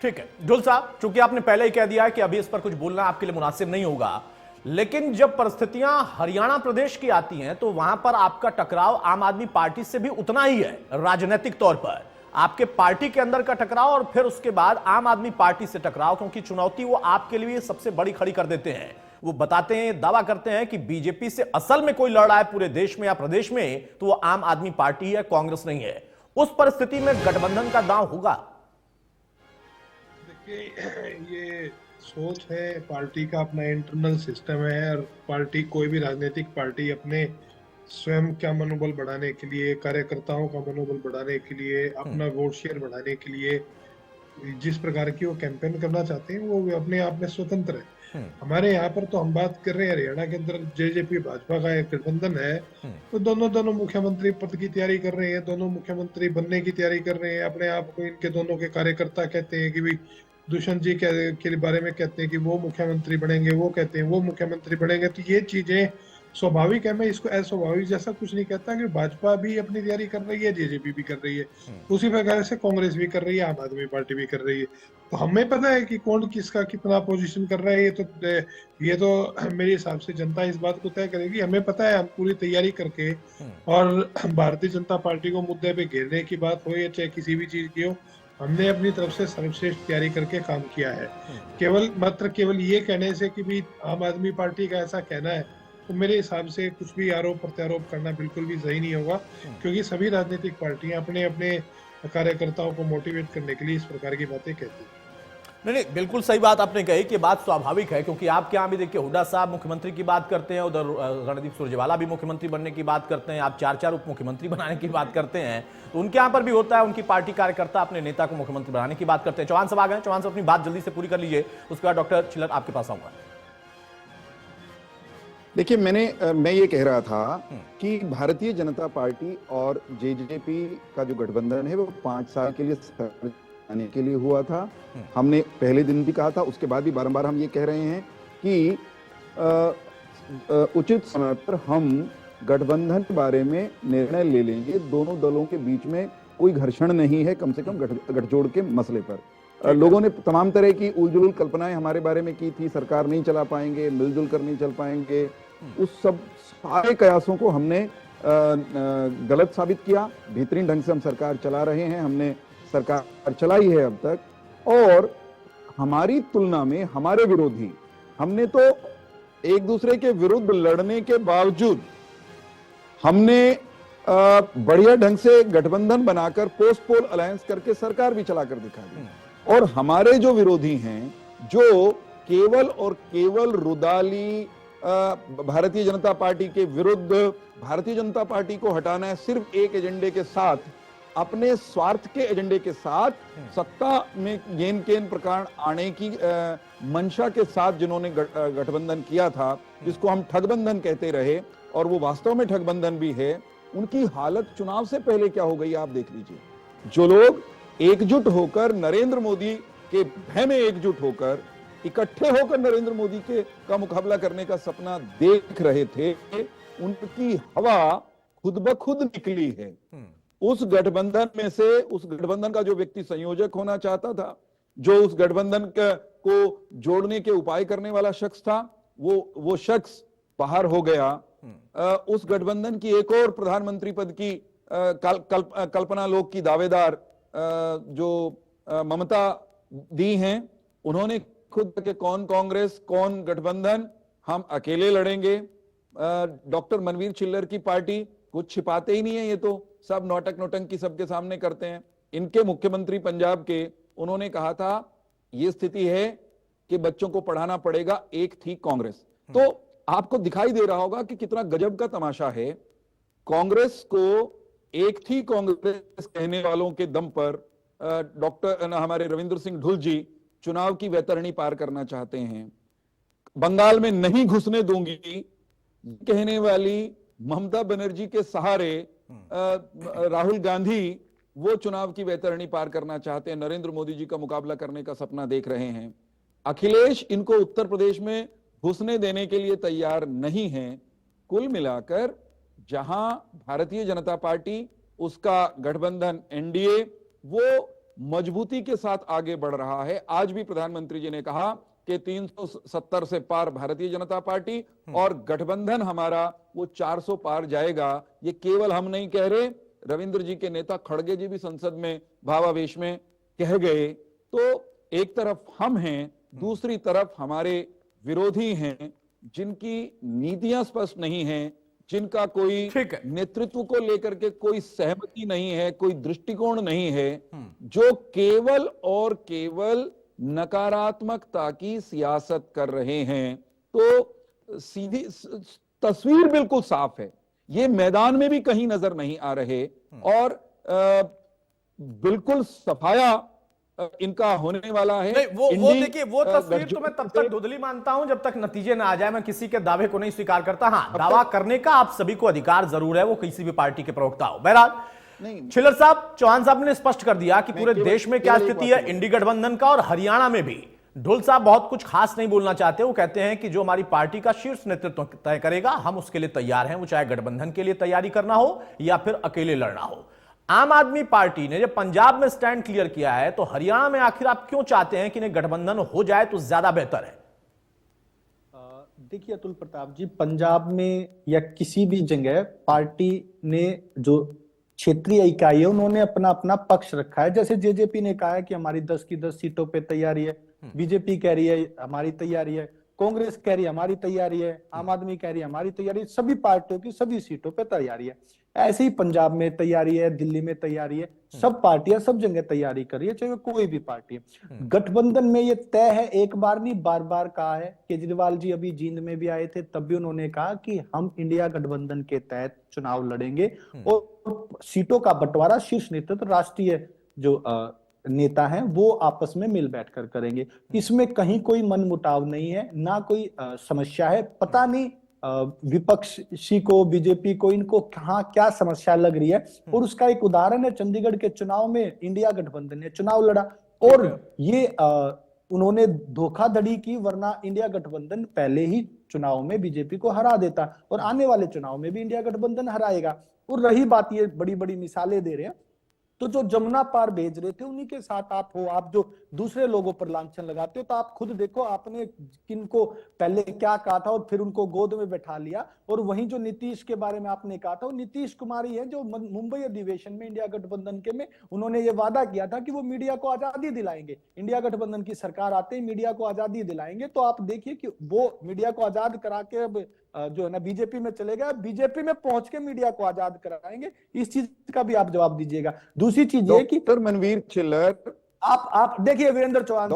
ठीक है ढुल साहब, चूंकि आपने पहले ही कह दिया है कि अभी इस पर कुछ बोलना आपके लिए मुनासिब नहीं होगा, लेकिन जब परिस्थितियां हरियाणा प्रदेश की आती हैं तो वहां पर आपका टकराव आम आदमी पार्टी से भी उतना ही है। राजनीतिक तौर पर आपके पार्टी के अंदर का टकराव और फिर उसके बाद आम आदमी पार्टी से टकराव, क्योंकि चुनौती वो आपके लिए सबसे बड़ी खड़ी कर देते हैं। वो बताते हैं, दावा करते हैं कि बीजेपी से असल में कोई लड़ रहा है पूरे देश में या प्रदेश में तो वो आम आदमी पार्टी है, कांग्रेस नहीं है। उस परिस्थिति में गठबंधन का दांव होगा? देखिए, ये सोच है, पार्टी का अपना इंटरनल सिस्टम है और पार्टी, कोई भी राजनीतिक पार्टी अपने स्वयं का मनोबल बढ़ाने के लिए, कार्यकर्ताओं का मनोबल बढ़ाने के लिए, अपना वोट शेयर बढ़ाने के लिए जिस प्रकार की वो कैंपेन करना चाहते हैं वो अपने आप में स्वतंत्र है। हमारे यहाँ पर तो हम बात कर रहे हैं हरियाणा के अंदर जेजेपी भाजपा का एक गठबंधन है, तो दोनों मुख्यमंत्री पद की तैयारी कर रहे हैं, दोनों मुख्यमंत्री बनने की तैयारी कर रहे हैं। अपने आप को इनके दोनों के कार्यकर्ता कहते हैं कि भाई दुष्यंत जी के बारे में कहते हैं कि वो मुख्यमंत्री बनेंगे, वो कहते हैं वो मुख्यमंत्री बनेंगे। तो ये चीजें स्वाभाविक है, मैं इसको अस्वाभाविक जैसा कुछ नहीं कहता कि भाजपा भी अपनी तैयारी कर रही है, जेजेपी भी कर रही है, उसी प्रकार से कांग्रेस भी कर रही है, आम आदमी पार्टी भी कर रही है। तो हमें पता है कि कौन किसका कितना पोजीशन कर रहा है। ये तो मेरे हिसाब से जनता इस बात को तय करेगी। हमें पता है, हम पूरी तैयारी करके, और भारतीय जनता पार्टी को मुद्दे पे घेरने की बात हो या चाहे किसी भी चीज की हो, हमने अपनी तरफ से सर्वश्रेष्ठ तैयारी करके काम किया है। केवल ये कहने से कि भी आम आदमी पार्टी का ऐसा कहना है, तो मेरे हिसाब से कुछ भी आरोप प्रत्यारोप करना बिल्कुल भी सही नहीं होगा, क्योंकि सभी राजनीतिक पार्टियां अपने अपने कार्यकर्ताओं को मोटिवेट करने के लिए इस प्रकार की बातें कहती हैं। नहीं, बिल्कुल सही बात आपने कही कि बात स्वाभाविक है, क्योंकि आपके यहाँ भी देखिए हुड्डा साहब मुख्यमंत्री की बात करते हैं, उधर रणदीप सुरजेवाला भी मुख्यमंत्री बनने की बात करते हैं, आप 4 उप मुख्यमंत्री बनाने की बात करते हैं, तो उनके यहाँ पर भी होता है, उनकी पार्टी कार्यकर्ता अपने नेता को मुख्यमंत्री बनाने की बात करते हैं। चौहान साहब आ गए, चौहान साहब अपनी बात जल्दी से पूरी कर लीजिए, उसके बाद डॉक्टर छिल्लर आपके पास आऊंगा। देखिए, मैं ये कह रहा था कि भारतीय जनता पार्टी और जेजेपी का जो गठबंधन है वो 5 साल के लिए आने के लिए हुआ था। हमने पहले दिन भी कहा था, उसके बाद भी बारंबार हम ये कह रहे हैं कि उचित समय पर हम गठबंधन के बारे में निर्णय ले लेंगे। दोनों दलों के बीच में कोई घर्षण नहीं है, कम से कम गठजोड़ के मसले पर। लोगों ने तमाम तरह की उलझुल कल्पनाएं हमारे बारे में की थी, सरकार नहीं चला पाएंगे, मिलजुल कर नहीं चल पाएंगे, उस सब सारे कयासों को हमने गलत साबित किया। बेहतरीन ढंग से हम सरकार चला रहे हैं, हमने सरकार चलाई है अब तक, और हमारी तुलना में हमारे विरोधी, हमने तो एक दूसरे के विरुद्ध लड़ने के बावजूद हमने बढ़िया ढंग से गठबंधन बनाकर पोस्ट पोल अलायंस करके सरकार भी चलाकर दिखा दी। और हमारे जो विरोधी हैं, जो केवल और केवल रुदाली भारतीय जनता पार्टी के विरुद्ध, भारतीय जनता पार्टी को हटाना है सिर्फ एक एजेंडे के साथ, अपने स्वार्थ के एजेंडे के साथ, सत्ता में गेन केन प्रकार आने की मंशा के साथ जिन्होंने गठबंधन किया था, जिसको हम ठगबंधन कहते रहे, और वो वास्तव में ठगबंधन भी है, उनकी हालत चुनाव से पहले क्या हो गई आप देख लीजिए। जो लोग एकजुट होकर नरेंद्र मोदी के भय में एकजुट होकर, इकट्ठे होकर नरेंद्र मोदी का मुकाबला करने का सपना देख रहे थे, उनकी हवा खुद ब खुद निकली है। उस गठबंधन में से, उस गठबंधन का जो व्यक्ति संयोजक होना चाहता था, जो उस गठबंधन को जोड़ने के उपाय करने वाला शख्स था, वो शख्स बाहर हो गया। उस गठबंधन की एक और प्रधानमंत्री पद की कल्पना लोक की दावेदार जो ममता दी हैं, उन्होंने खुद के कौन कांग्रेस कौन गठबंधन, हम अकेले लड़ेंगे। डॉक्टर मनवीर छिल्लर की पार्टी कुछ छिपाते ही नहीं है, ये तो सब नौटंकी सबके सामने करते हैं। इनके मुख्यमंत्री पंजाब के, उन्होंने कहा था ये स्थिति है कि बच्चों को पढ़ाना पड़ेगा, एक थी कांग्रेस। तो आपको दिखाई दे रहा होगा कि कितना गजब का तमाशा है। कांग्रेस को एक थी कांग्रेस कहने वालों के दम पर डॉक्टर हमारे रविंद्र सिंह ढुल जी चुनाव की वैतरणी पार करना चाहते हैं। बंगाल में नहीं घुसने दूंगी कहने वाली ममता बनर्जी के सहारे राहुल गांधी वो चुनाव की वैतरणी पार करना चाहते हैं, नरेंद्र मोदी जी का मुकाबला करने का सपना देख रहे हैं। अखिलेश इनको उत्तर प्रदेश में घुसने देने के लिए तैयार नहीं है। कुल मिलाकर जहां भारतीय जनता पार्टी, उसका गठबंधन एनडीए, वो मजबूती के साथ आगे बढ़ रहा है। आज भी प्रधानमंत्री जी ने कहा कि 370 से पार भारतीय जनता पार्टी और गठबंधन हमारा वो 400 पार जाएगा। ये केवल हम नहीं कह रहे, रविंद्र जी के नेता खड़गे जी भी संसद में भावावेश में कह गए। तो एक तरफ हम हैं, दूसरी तरफ हमारे विरोधी हैं, जिनकी नीतियां स्पष्ट नहीं हैं, जिनका कोई नेतृत्व को लेकर के कोई सहमति नहीं है, कोई दृष्टिकोण नहीं है, जो केवल और केवल नकारात्मकता की सियासत कर रहे हैं। तो सीधी तस्वीर बिल्कुल साफ है, ये मैदान में भी कहीं नजर नहीं आ रहे। और बिल्कुल सफाया इनका होने वाला है। नहीं, वो इंडी, देखिए, वो तस्वीर तो मैं तब गठजोड़ तक धुंधली मानता हूं जब तक नतीजे ना आ जाए। मैं किसी के दावे को नहीं स्वीकार करता। हाँ, दावा करने का आप सभी को अधिकार जरूर है, वो किसी भी पार्टी के प्रवक्ता हो। बहरहाल नहीं, छिल्लर साहब, चौहान साहब ने स्पष्ट कर दिया कि पूरे देश में क्या केवल एक स्थिति बात है इंडी गठबंधन का, और हरियाणा में भी। ढुल साहब बहुत कुछ खास नहीं बोलना चाहते। वो कहते हैं कि जो हमारी पार्टी का शीर्ष नेतृत्व तय करेगा, हम उसके लिए तैयार हैं, वो चाहे गठबंधन के लिए तैयारी करना हो या फिर अकेले लड़ना हो। आम आदमी पार्टी ने जब पंजाब में स्टैंड क्लियर किया है, तो हरियाणा में आखिर आप क्यों चाहते हैं कि इन्हें गठबंधन हो जाए तो ज्यादा बेहतर है? देखिए अतुल प्रताप जी, पंजाब में या किसी भी जगह पार्टी ने जो क्षेत्रीय इकाई है उन्होंने अपना अपना पक्ष रखा है। जैसे जेजेपी ने कहा है कि हमारी 10 की 10 सीटों पे तैयारी है, बीजेपी कह रही है हमारी तैयारी है, कांग्रेस कह रही है हमारी तैयारी है, आम आदमी कह रही है हमारी तैयारी है, सभी पार्टियों की सभी सीटों पे तैयारी है। ऐसे ही पंजाब में तैयारी है, दिल्ली में तैयारी है, सब पार्टियां सब जगह तैयारी कर रही है, चाहे वो कोई भी पार्टी है। गठबंधन में ये तय है, एक बार नहीं बार बार कहा है। केजरीवाल जी अभी जींद में भी आए थे, तब भी उन्होंने कहा कि हम इंडिया गठबंधन के तहत चुनाव लड़ेंगे और सीटों का बंटवारा शीर्ष नेतृत्व राष्ट्रीय जो नेता हैं वो आपस में मिल बैठकर करेंगे। इसमें कहीं कोई मनमुटाव नहीं है, ना कोई समस्या है। पता नहीं विपक्षी को, बीजेपी को, इनको कहाँ क्या समस्या लग रही है। और उसका एक उदाहरण है, चंडीगढ़ के चुनाव में इंडिया गठबंधन ने चुनाव लड़ा और ये उन्होंने धोखाधड़ी की, वरना इंडिया गठबंधन पहले ही चुनाव में बीजेपी को हरा देता और आने वाले चुनाव में भी इंडिया गठबंधन हराएगा। और रही बात, ये बड़ी बड़ी मिसालें दे रहे हैं, तो जो जमुना पार भेज रहे थे उन्हीं के साथ आप हो। आप जो दूसरे लोगों पर लांछन लगाते हो, तो आप खुद देखो आपने किनको पहले क्या कहा था और फिर उनको गोद में बैठा लिया। और वहीं जो नीतीश के बारे में आपने कहा था, वो नीतीश कुमार ही है जो मुंबई अधिवेशन में इंडिया गठबंधन के में उन्होंने ये वादा किया था कि वो मीडिया को आजादी दिलाएंगे, इंडिया गठबंधन की सरकार आते ही मीडिया को आजादी दिलाएंगे। तो आप देखिए कि वो मीडिया को आजाद करा के अब जो है ना बीजेपी में चले गए, बीजेपी में पहुंच के मीडिया को आजाद कराएंगे। इस चीज का भी आप जवाब दीजिएगा। दूसरी चीज ये कि डॉक्टर मनवीर छिल्लर, आप देखिए वीरेंद्र चौहान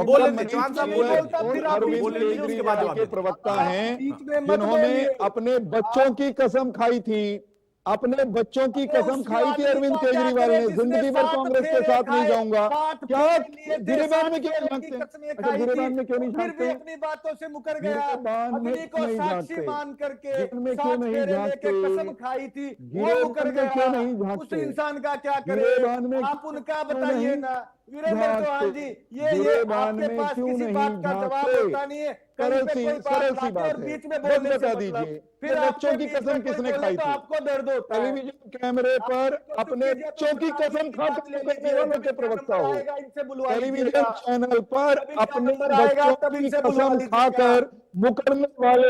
के प्रवक्ता हैं जिन्होंने अपने बच्चों की कसम खाई थी, अपने बच्चों की कसम खाई थी अरविंद केजरीवाल ने, जिंदगी भर कांग्रेस के साथ नहीं जाऊंगा। क्या गिरिबान में क्यों नहीं झांकते? अच्छा, गिरिबान में क्यों नहीं झांकते? अपनी बातों से मुकर गया, गिरिबान में अपनी को नहीं साक्षी झांकते, मान करके गिरिबान में क्यों नहीं झांकते? कसम खाई थी, वो गिरिबान मुकर में क्यों नहीं गया। उस झांकते? इंसान का क्या करे? गिरिबान में आप उनका क्यों बताइए नहीं ना वीरेंद्र चौहान जी। ये गिरिबान आपके में पास क्यों किसी नहीं बात का जवाब झांकते? होता नहीं है। सरल सी बात है, बीच में बस बोलने से बता मतलब, दीजिए, फिर बच्चों आपके की बीच में कसम कोई किसने बोले खाई तो थी? आपको दर्द होता है। टेलीविजन कैमरे पर अपने बच्चों की कसम खाकर करने वालों के प्रवक्ता हो, टेलीविजन चैनल पर अपने बच्चों की कसम खाकर मुकरने वाले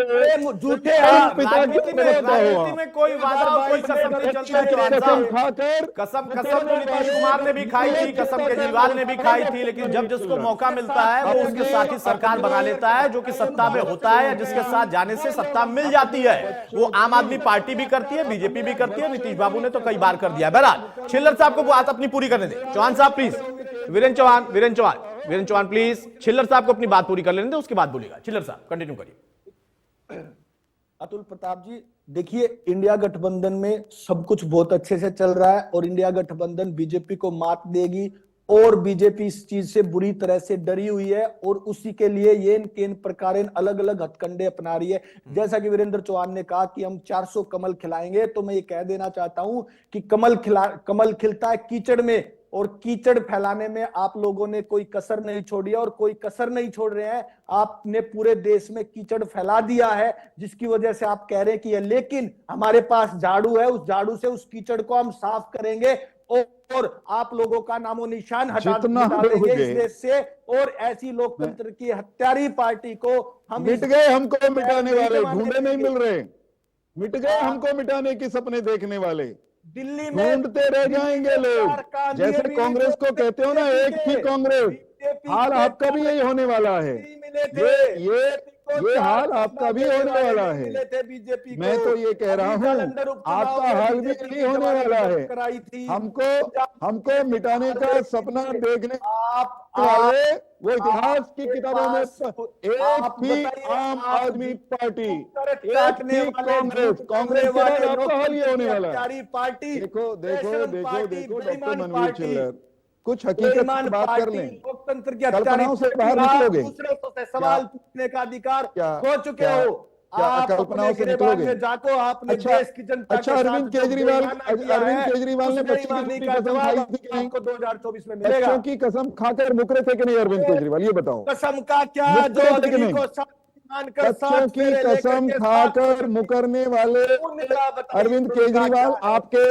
झूठे पिता के प्रवक्ता हो राजनीति में कोई वादा और कोई कसम नहीं चलता है चौहान कसम साहब। खाकर कसम तो नीतीश कुमार ने भी खाई थी, कसम केजरीवाल ने भी खाई थी, लेकिन जब जिसको मौका मिलता है वो उसके साथ ही सरकार बना लेता है, जो कि सत्ता में होता है या जिसके साथ जाने से सत्ता मिल जाती है। वो आम आदमी पार्टी भी करती है, बीजेपी भी करती है, नीतीश बाबू ने तो कई बार कर दिया। बहरहाल छिल्लर साहब को बात अपनी पूरी करने दें। चौहान साहब प्लीज, वीरेंद्र चौहान प्लीज, छिल्लर साहब को अपनी बात पूरी कर लेने दें, उसके बाद बोलेगा। छिल्लर साहब कंटिन्यू करिए। अतुल प्रताप जी, देखिए इंडिया गठबंधन में सब कुछ बहुत अच्छे से चल रहा है और इंडिया गठबंधन बीजेपी को मात देगी और बीजेपी इस चीज से बुरी तरह से डरी हुई है और उसी के लिए ये केन प्रकार अलग अलग हथकंडे अपना रही है। जैसा कि वीरेंद्र चौहान ने कहा कि हम 400 कमल खिलाएंगे, तो मैं ये कह देना चाहता हूं कि कमल खिलता है कीचड़ में, और कीचड़ फैलाने में आप लोगों ने कोई कसर नहीं छोड़ी है और कोई कसर नहीं छोड़ रहे हैं। आपने पूरे देश में कीचड़ फैला दिया है, जिसकी वजह से आप कह रहे हैं कि लेकिन हमारे पास झाड़ू है, उस झाड़ू से उस कीचड़ को हम साफ करेंगे और आप लोगों का नामो निशान हटा देंगे इस देश से। और ऐसी लोकतंत्र की हत्यारी पार्टी को हम मिट गए, हमको मिटाने वाले ढूंढे नहीं मिल रहे, मिट गए हमको मिटाने के सपने देखने वाले, दिल्ली में ढूंढते रह जाएंगे लोग। जैसे कांग्रेस को कहते हो ना एक ही कांग्रेस, हाल आपका भी यही होने वाला है। ये हाल आपका भी होने वाला है। मैं तो ये कह रहा हूँ आपका हाल भी यही होने वाला है। हमको मिटाने का सपना देखने वाले वो इतिहास की किताबों में एक भी आम आदमी पार्टी, एक भी कांग्रेस के बाद आपका हाल ये होने वाला है। देखो डॉक्टर मनवीर छिल्लर, कुछ हकीकत की बेईमान बात कर पार्टी, लें। लोकतंत्र की कल्पनाओं से बाहर निकलोगे? दूसरे से सवाल पूछने का अधिकार खो चुके हो। क्या आप कल्पनाओं अपने से गिरेबान निकलोगे? में जाको, आपने अच्छा, देश की जनता अच्छा, के साथ अरविंद जो केजरीवाल, बेईमाना किया अरविंद है, केजरीवाल ने उस बच्ची की बेईमानी दूसरी का कसम जवाब खाई थी कि नहीं? आपको 2024 में मिलेगा। बच्चों की कसम खाकर मुकरे थे कि नहीं अरविंद केजरीवाल, ये बताओ। कसम का क्या, जो मुकरे थे कि अग्नि नहीं? को साक्षी मानकर बच्चों सात की फेरे लेकर कसम के खाकर मुकरने वाले उनका बताइए, अरविंद उनका केजरीवाल क्या है? आपके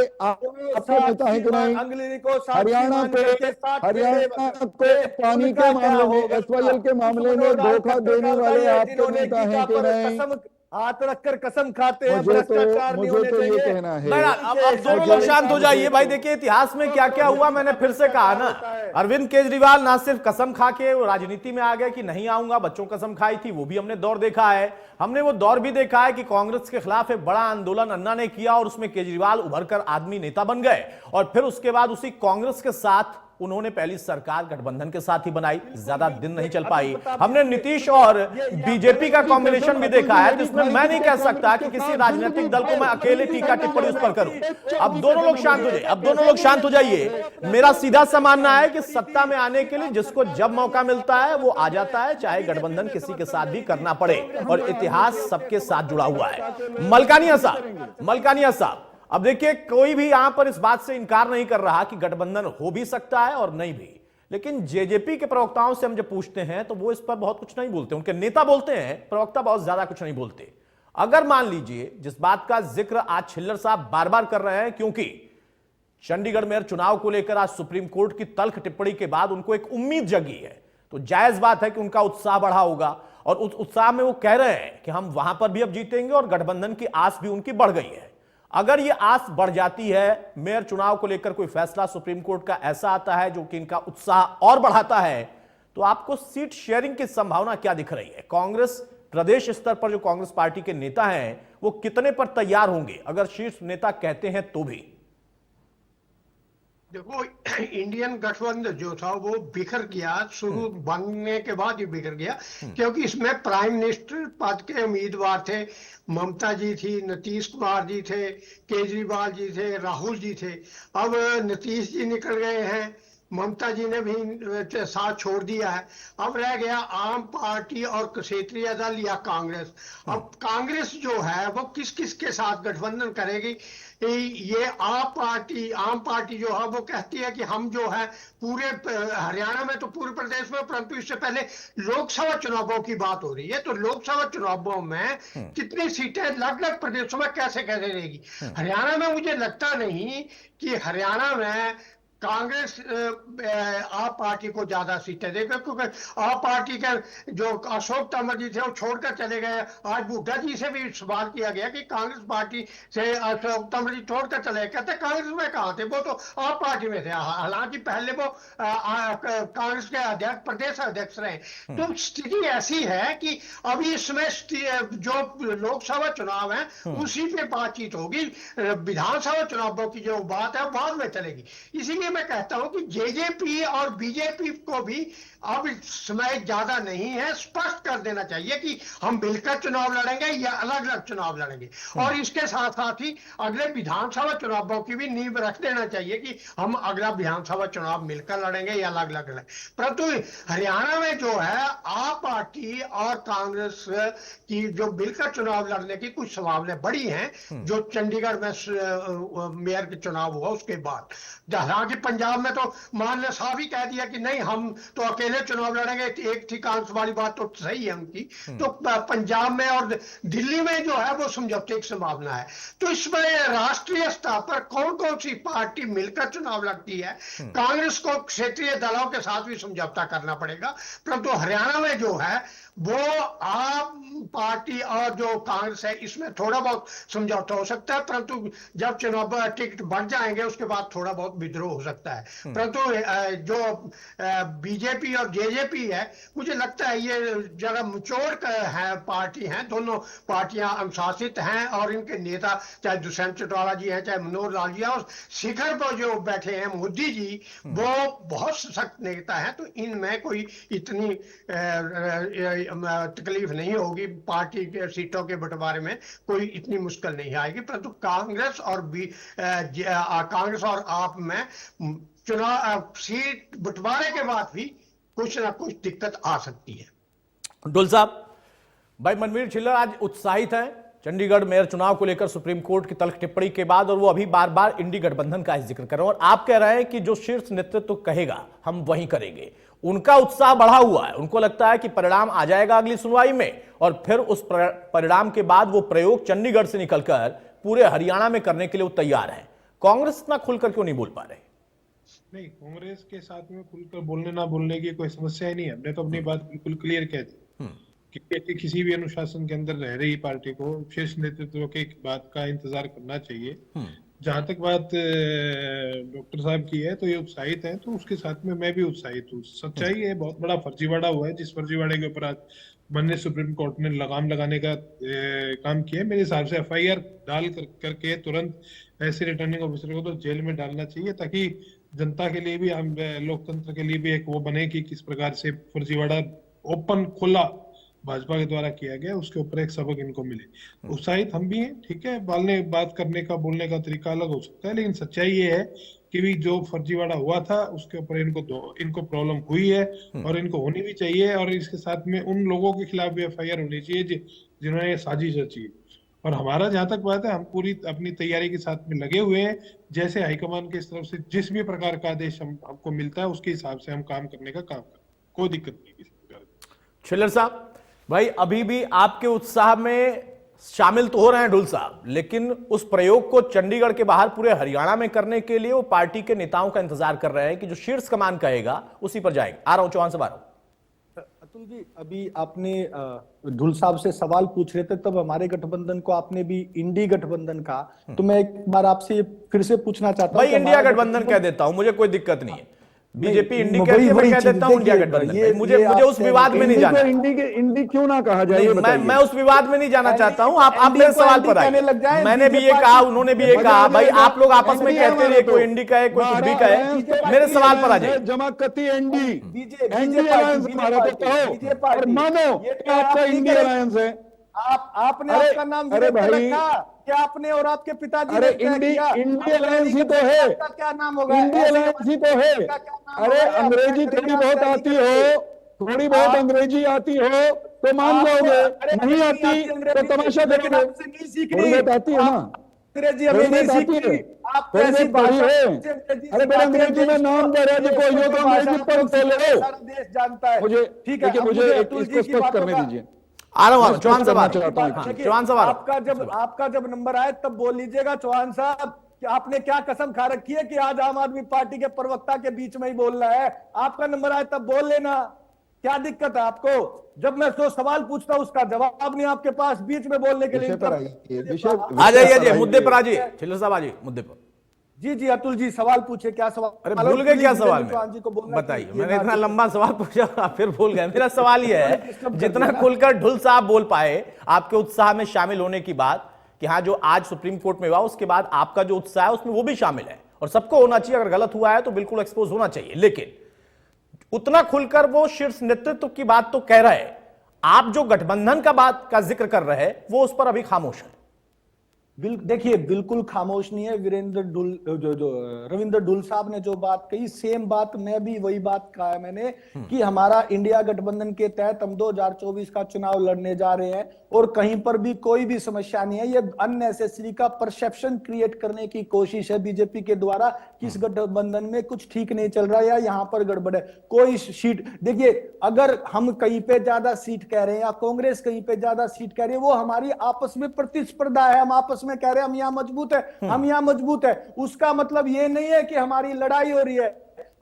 नेता हैं कि नहीं? अंग्रेजी को साक्षी हरियाणा मान पे, करके सात हरियाणा फेरे को पानी उनका के क्या मामले में, होगा? एसवाईएल के उस मामले में मनोहर लाल धोखा खट्टर देने का वाले बताइए, आपके जिन्होंने नेता हैं गीता कि पर नहीं? कसम हाथ रखकर कसम खाते हैं, भ्रष्टाचार नहीं होने मुझे तो ये चाहिए। कहना है। अब दोनों लोग शांत हो जाइए भाई। देखिए इतिहास में क्या क्या हुआ, मैंने फिर से कहा ना, अरविंद केजरीवाल ना सिर्फ कसम खा के वो राजनीति में आ गए कि नहीं आऊंगा, बच्चों कसम खाई थी, वो भी हमने दौर देखा है। हमने वो दौर भी देखा है कि कांग्रेस के खिलाफ एक बड़ा आंदोलन अन्ना ने किया और उसमें केजरीवाल उभर कर आदमी नेता बन गए और फिर उसके बाद उसी कांग्रेस के साथ उन्होंने पहली सरकार गठबंधन के साथ ही बनाई, ज्यादा दिन नहीं चल पाई। हमने नीतीश और बीजेपी का कॉम्बिनेशन भी देखा है, जिसमें मैं नहीं कह सकता कि किसी राजनीतिक दल को मैं अकेले टीका टिप्पणी उस पर करूं। अब दोनों लोग शांत हो जाइए, अब दोनों लोग शांत हो जाइए। मेरा सीधा सा मानना है कि सत्ता में आने के लिए जिसको जब मौका मिलता है वो आ जाता है, चाहे गठबंधन किसी के साथ भी करना पड़े, और इतिहास सबके साथ जुड़ा हुआ है। मलकानिया साहब, अब देखिए कोई भी यहां पर इस बात से इनकार नहीं कर रहा कि गठबंधन हो भी सकता है और नहीं भी, लेकिन जेजेपी के प्रवक्ताओं से हम जब पूछते हैं तो वो इस पर बहुत कुछ नहीं बोलते। उनके नेता बोलते हैं, प्रवक्ता बहुत ज्यादा कुछ नहीं बोलते। अगर मान लीजिए जिस बात का जिक्र आज छिल्लर साहब बार बार कर रहे हैं, क्योंकि चंडीगढ़ मेयर चुनाव को लेकर आज सुप्रीम कोर्ट की तल्ख टिप्पणी के बाद उनको एक उम्मीद जगी है, तो जायज बात है कि उनका उत्साह बढ़ा होगा और उस उत्साह में वो कह रहे हैं कि हम वहां पर भी अब जीतेंगे और गठबंधन की आस भी उनकी बढ़ गई है। अगर ये आस बढ़ जाती है, मेयर चुनाव को लेकर कोई फैसला सुप्रीम कोर्ट का ऐसा आता है जो कि इनका उत्साह और बढ़ाता है, तो आपको सीट शेयरिंग की संभावना क्या दिख रही है? कांग्रेस प्रदेश स्तर पर जो कांग्रेस पार्टी के नेता हैं वो कितने पर तैयार होंगे अगर शीर्ष नेता कहते हैं तो भी? देखो, इंडियन गठबंधन जो था वो बिखर गया, शुरू बनने के बाद ही बिखर गया, क्योंकि इसमें प्राइम मिनिस्टर पद के उम्मीदवार थे, ममता जी थी, नीतीश कुमार जी थे, केजरीवाल जी थे, राहुल जी थे। अब नीतीश जी निकल गए हैं, ममता जी ने भी साथ छोड़ दिया है, अब रह गया आम पार्टी और क्षेत्रीय दल या कांग्रेस। अब कांग्रेस जो है वो किस किस के साथ गठबंधन करेगी? ये आम पार्टी जो है वो कहती है कि हम जो है पूरे हरियाणा में तो पूरे प्रदेश में, परंतु इससे पहले लोकसभा चुनावों की बात हो रही है, तो लोकसभा चुनावों में कितनी सीटें अलग अलग प्रदेशों में कैसे रहेगी? हरियाणा में मुझे लगता नहीं कि हरियाणा में कांग्रेस आप पार्टी को ज्यादा सीटें देगा, क्योंकि आप पार्टी के जो अशोक तंवर जी थे वो छोड़कर चले गए। आज बुड्ढा जी से भी सवाल किया गया कि कांग्रेस पार्टी से अशोक तंवर जी छोड़कर चले गए, कहते कांग्रेस में कहाँ थे, वो तो आप पार्टी में थे, हालांकि पहले वो कांग्रेस के अध्यक्ष, प्रदेश अध्यक्ष रहे। तो स्थिति ऐसी है कि अभी इसमें जो लोकसभा चुनाव है उसी पे बातचीत होगी, विधानसभा चुनावों की जो बात है बाद में चलेगी। इसीलिए मैं कहता हूं कि जेजेपी और बीजेपी को भी अब समय ज्यादा नहीं है, स्पष्ट कर देना चाहिए कि हम मिलकर चुनाव लड़ेंगे या अलग अलग चुनाव लड़ेंगे, और इसके साथ साथ ही अगले विधानसभा चुनावों की भी नींव रख देना चाहिए कि हम अगला विधानसभा चुनाव मिलकर लड़ेंगे या अलग अलग लड़ेंगे। परंतु हरियाणा में जो है आप पार्टी और कांग्रेस की जो मिलकर चुनाव लड़ने की कुछ संभावनाएं बड़ी हैं, जो चंडीगढ़ में मेयर के चुनाव हुआ उसके बाद। हालांकि पंजाब में तो मान ने साफ ही कह दिया कि नहीं हम तो अकेले चुनाव लड़ेंगे, एक थी कांग्रेस वाली बात तो सही है उनकी, तो पंजाब में और दिल्ली में जो है वो समझौते की संभावना है। तो इसमें राष्ट्रीय स्तर पर कौन कौन सी पार्टी मिलकर चुनाव लड़ती है, कांग्रेस को क्षेत्रीय दलों के साथ भी समझौता करना पड़ेगा, परंतु हरियाणा में जो है वो आम पार्टी और जो कांग्रेस है इसमें थोड़ा बहुत समझौता हो सकता है, परंतु जब चुनाव टिकट बढ़ जाएंगे उसके बाद थोड़ा बहुत विद्रोह हो सकता है। परंतु जो बीजेपी और जेजेपी है, मुझे लगता है ये जरा मुचोड़ है पार्टी हैं, दोनों पार्टियां अनुशासित हैं और इनके नेता चाहे दुष्यंत चौटाला जी हैं चाहे मनोहर लाल जी हैं, और शिखर पर जो बैठे हैं मोदी जी वो बहुत सख्त नेता हैं, तो इनमें कोई इतनी तकलीफ नहीं होगी, पार्टी के सीटों के बंटवारे में कोई इतनी मुश्किल नहीं आएगी। परंतु कांग्रेस और आप में चुनाव सीट बंटवारे के बाद भी कुछ ना कुछ दिक्कत आ सकती है। डुल साहब, भाई मनवीर छिल्लर आज उत्साहित हैं चंडीगढ़ मेयर चुनाव को लेकर सुप्रीम कोर्ट की तल्ख टिप्पणी के बाद, और वो अभी बार बार इंडी गठबंधन का जिक्र कर रहे हैं, और आप कह रहे हैं कि जो शीर्ष नेतृत्व कहेगा हम वही करेंगे। उनका उत्साह बढ़ा हुआ है, उनको लगता है कि परिणाम आ जाएगा अगली सुनवाई में, और फिर उस परिणाम के बाद वो प्रयोग चंडीगढ़ से निकलकर पूरे हरियाणा में करने के लिए वो तैयार है। कांग्रेस इतना खुलकर क्यों नहीं बोल पा रहे? नहीं, कांग्रेस के साथ में खुलकर बोलने ना बोलने की कोई समस्या ही नहीं है। हमने तो अपनी बात बिल्कुल क्लियर कह दी कि किसी भी अनुशासन के अंदर रह रही पार्टी को शीर्ष नेतृत्व के बात का इंतजार करना चाहिए। जहां तक बात डॉक्टर साहब की है तो ये उत्साहित है, तो उसके साथ में मैं भी उत्साहित हूँ। सच्चाई है, बहुत बड़ा फर्जीवाड़ा हुआ है, जिस फर्जीवाड़े के ऊपर आज माननीय सुप्रीम कोर्ट ने लगाम लगाने का काम किया। मेरे हिसाब से FIR डाल करके तुरंत ऐसे रिटर्निंग ऑफिसर को तो जेल में डालना चाहिए, ताकि जनता के लिए भी, हम लोकतंत्र के लिए भी एक वो बने कि किस प्रकार से फर्जीवाड़ा ओपन खुला भाजपा के द्वारा किया गया, उसके ऊपर एक सबक इनको मिले। उत्साहित हम भी हैं, ठीक है, बात करने का बोलने का तरीका अलग हो सकता है, लेकिन सच्चाई ये है कि भी जो फर्जीवाड़ा हुआ था उसके ऊपर इनको प्रॉब्लम हुई है और इनको होनी भी चाहिए, और इसके साथ में उन लोगों के खिलाफ भी FIR होनी चाहिए जिन्होंने ये साजिश रची है। और हमारा जहां तक बात है, हम पूरी अपनी तैयारी के साथ में लगे हुए हैं। जैसे हाईकमान की तरफ से जिस भी प्रकार का आदेश हमको मिलता है उसके हिसाब से हम काम करने का काम करें, कोई दिक्कत नहीं किसी प्रकार की। छिल्लर साहब, भाई अभी भी आपके उत्साह में शामिल तो हो रहे हैं डुल साहब, लेकिन उस प्रयोग को चंडीगढ़ के बाहर पूरे हरियाणा में करने के लिए वो पार्टी के नेताओं का इंतजार कर रहे हैं कि जो शीर्ष कमान कहेगा उसी पर जाएंगे। आ रहा हूं चौहान से बाहर। अतुल जी, अभी आपने ढुल साहब से सवाल पूछ रहे थे, तब हमारे गठबंधन को आपने भी इंडी गठबंधन कहा, तो मैं एक बार आपसे फिर से पूछना चाहता हूं। भाई इंडिया गठबंधन कह देता हूं, मुझे कोई दिक्कत नहीं है। बीजेपी इंडी कहती है, मैं कह देता हूं इंडिया गठबंधन। मुझे उस विवाद में नहीं जाना। इंडी क्यों ना कहा जाए? मैं उस विवाद में नहीं जाना चाहता हूं। आप मेरे सवाल पर आए। मैंने भी ये कहा, उन्होंने भी ये कहा, भाई आप लोग आपस में कहते रहिए, कोई इंडी कहे कोई कुछ भी कहे, मेरे सवाल पर आ जाए। जमाकती एनडी अलायंस हमारा तो कहो और मानो आपका इंडी अलायंस है। आपने आपका नाम रखा क्या? आपने और आपके पिताजी अरे इंडी अलायंस ही तो है, क्या नाम होगा? इंडी अलायंस ही तो है। अरे अंग्रेजी थोड़ी बहुत आती हो, थोड़ी बहुत अंग्रेजी आती हो तो मान लोगे, नहीं आती तो तमाशा देखोगे। थोड़ी बहुत आती है ना अंग्रेजी, हमें नहीं सीखी। आप कैसी पढ़ी है? अरे मेरे अंग्रेजी में नाम दे रहे को यो तो अंग्रेजी पढ़ तो लो, सारा देश जानता है। मुझे ठीक है, मुझे इसको स्पष्ट करने दीजिए। आ रहा हूं चौहान साहब, चौहान साहब, आपका जब नंबर आए तब बोल लीजिएगा चौहान साहब कि आपने क्या कसम खा रखी है कि आज आम आदमी पार्टी के प्रवक्ता के बीच में ही बोलना है। आपका नंबर आए तब बोल लेना, क्या दिक्कत है आपको? जब मैं तो सवाल पूछता हूं उसका जवाब नहीं आपके पास, बीच में बोलने के लिए आ जाइए, मुद्दे पर आ जाइए। छिल्लर साहब आ जाइए मुद्दे पर। जी जी अतुल जी, सवाल पूछे, क्या सवाल? अरे भूल गए क्या सवाल में? बताइए। मैंने इतना लंबा सवाल पूछा फिर भूल गए। मेरा सवाल यह है, जितना खुलकर ढुल साहब बोल पाए आपके उत्साह में शामिल होने की बात, कि हाँ जो आज सुप्रीम कोर्ट में हुआ उसके बाद आपका जो उत्साह है उसमें वो भी शामिल है, और सबको होना चाहिए। अगर गलत हुआ है तो बिल्कुल एक्सपोज होना चाहिए, लेकिन उतना खुलकर वो शीर्ष नेतृत्व की बात तो कह रहे हैं, आप जो गठबंधन का बात का जिक्र कर रहे हैं वो उस पर अभी खामोश है। देखिए, बिल्कुल खामोश नहीं है। रविंद्र ढुल साहब ने जो बात कही, सेम बात मैं भी वही बात कहा है मैंने, कि हमारा इंडिया गठबंधन के तहत हम 2024 का चुनाव लड़ने जा रहे हैं, और कहीं पर भी कोई भी समस्या नहीं है। ये अननेसेसरी का परसेप्शन क्रिएट करने की कोशिश है बीजेपी के द्वारा कि इस गठबंधन में कुछ ठीक नहीं चल रहा है या यहां पर गड़बड़ है। कोई सीट, देखिए, अगर हम कहीं पे ज्यादा सीट कह रहे हैं या कांग्रेस कहीं पे ज्यादा सीट कह रही है, वो हमारी आपस में प्रतिस्पर्धा है। हम आपस में कह रहे हैं हम यहाँ मजबूत है, हम यहाँ मजबूत है, उसका मतलब ये नहीं है कि हमारी लड़ाई हो रही है।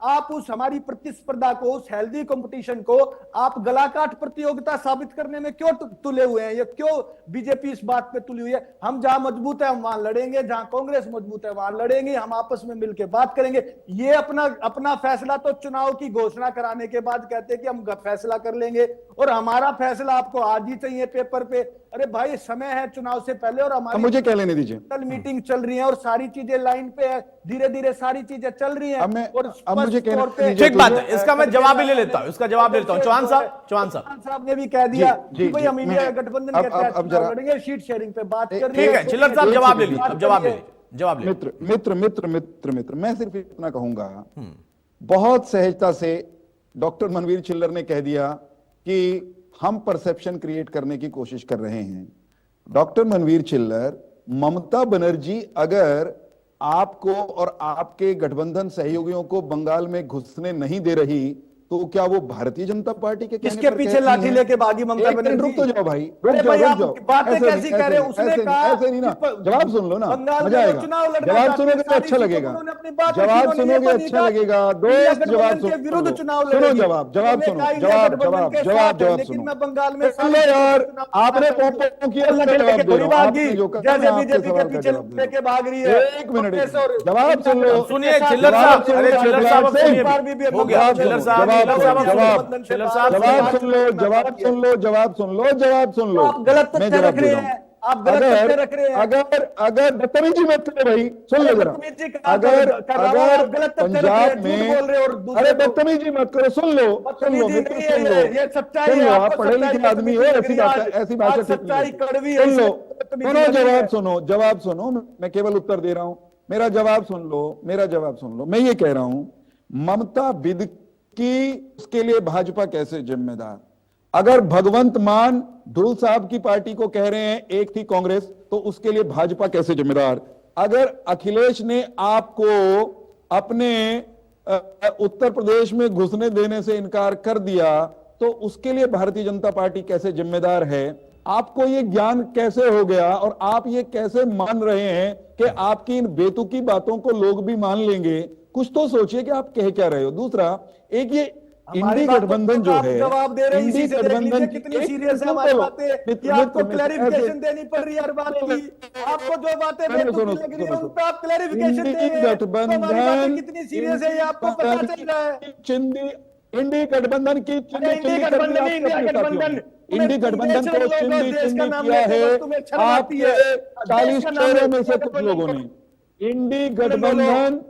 आप उस हमारी प्रतिस्पर्धा को, उस हेल्दी कंपटीशन को आप गलाकाट प्रतियोगिता साबित करने में क्यों तुले हुए हैं? ये क्यों बीजेपी इस बात पे तुली हुई है? हम जहां मजबूत है हम वहां लड़ेंगे, जहां कांग्रेस मजबूत है वहां लड़ेंगे, हम आपस में मिलकर बात करेंगे। ये अपना फैसला तो चुनाव की घोषणा कराने के बाद कहते हैं कि हम फैसला कर लेंगे, और हमारा फैसला आपको आज ही चाहिए पेपर पे। अरे भाई, समय है चुनाव से पहले, और हमारी मुझे क्या लेने दीजिए, कल मीटिंग चल रही है और सारी चीजें लाइन पे है, धीरे धीरे सारी चीजें चल रही हैं। अब मुझे ठीक बात है, इसका मैं जवाब भी ले लेता हूं, इसका जवाब ले लेता हूं। चौहान साहब ने भी कह दिया कि भाई हम इंडिया गठबंधन के तहत लड़ेंगे, सीट शेयरिंग पे बात कर रहे हैं। ठीक है, छिल्लर साहब जवाब ले लीजिए, अब जवाब ले लीजिए। जवाब ले। मित्र मैं सिर्फ इतना कहूंगा, बहुत सहजता से डॉक्टर मनवीर चिल्लर ने कह दिया कि हम परसेप्शन क्रिएट करने की कोशिश कर रहे हैं। डॉक्टर मनवीर चिल्लर, ममता बनर्जी अगर आपको और आपके गठबंधन सहयोगियों को बंगाल में घुसने नहीं दे रही तो क्या वो भारतीय जनता पार्टी के किसके पीछे लाठी लेके भागी ममता बनर्जी? रुक तो जाओ भाई, अरे भाई, आप बातें कैसी कर रहे हो? उसने कहा ऐसे नहीं ना, जवाब सुन लो ना, बंगाल मजा में आएगा। चुनाव लड़ना जवाब चाहते सुनोगे हैं, तो अच्छा सारी लगेगा, चीजों को उन्होंने अपनी बात जवाब रखी, उन्होंने सुनोगे ये नहीं अच्छा कहा लगेगा। इंडिया दोस्त जवाब गठबंधन के विरुद्ध चुनाव सुनो, लड़ेगी। जवाब सुनो, उन्होंने कहा इंडिया गठबंधन के साथ है, लेकिन मैं बंगाल में सुनो यार, आपने पोपो किया, जवाब दे रहा हूं, आपने जो कहा जैसे मैं आपके बीजेपी के सवाल का पीछे जवाब दे रहा लेके भाग रही हूं। है। एक मिनट, जवाब सुन लो। सुनिए चिल्लर साहब, अरे चिल्लर साहब अब सुनिए, हो गया चिल्लर साहब, जवाब सुन लो। आप गलत मैं तथ्य जवाब रख दे रहे रहा हूं। हैं, आप गलत तथ्य रख रहे हैं। अगर बदतमीजी मत करो भाई, सुन लो जरा। अगर पंजाब में, अरे बदतमीजी मत करो, सुन लो मित्र, सुन लो, ये सच्चाई सुन है। लो, आप आपको पढ़े लिखे सच्चाई आदमी हो, ऐसी बात सच्चाई कड़वी है। सुन लो, जवाब सुनो, मैं केवल उत्तर दे रहा हूं, मेरा जवाब सुन लो। मैं ये कह रहा हूं, ममता बिद की उसके लिए भाजपा कैसे जिम्मेदार? अगर भगवंत मान ढुल साहब की पार्टी को कह रहे हैं एक थी कांग्रेस, तो उसके लिए भाजपा कैसे जिम्मेदार? अगर अखिलेश ने आपको अपने उत्तर प्रदेश में घुसने देने से इनकार कर दिया, तो उसके लिए भारतीय जनता पार्टी कैसे जिम्मेदार है? आपको ये ज्ञान कैसे हो गया और आप ये कैसे मान रहे हैं कि आपकी इन बेतुकी बातों को लोग भी मान लेंगे? कुछ तो सोचिए कि आप कह क्या रहे हो। दूसरा, एक ये इंडी गठबंधन जो है, जवाब दे रहे हैं, इंडी इसी से देख गठबंधन लीजिए कितनी सीरियस है हमारी बातें कि आपको क्लैरिफिकेशन देनी पड़ रही है हर बात की। आपको जो बातें बेतुकी लग रही है उन पर आप क्लैरिफिकेशन दे रहे हैं। तो हमारी बातें कितनी सीरियस है ये आपको पता चल रहा है। इंडी गठबंधन की इंडी गठबंधन इंडी गठबंधन को चिंदी किया है आपके 40 चेहरों में से कुछ लोगों ने। इंडी गठबंधन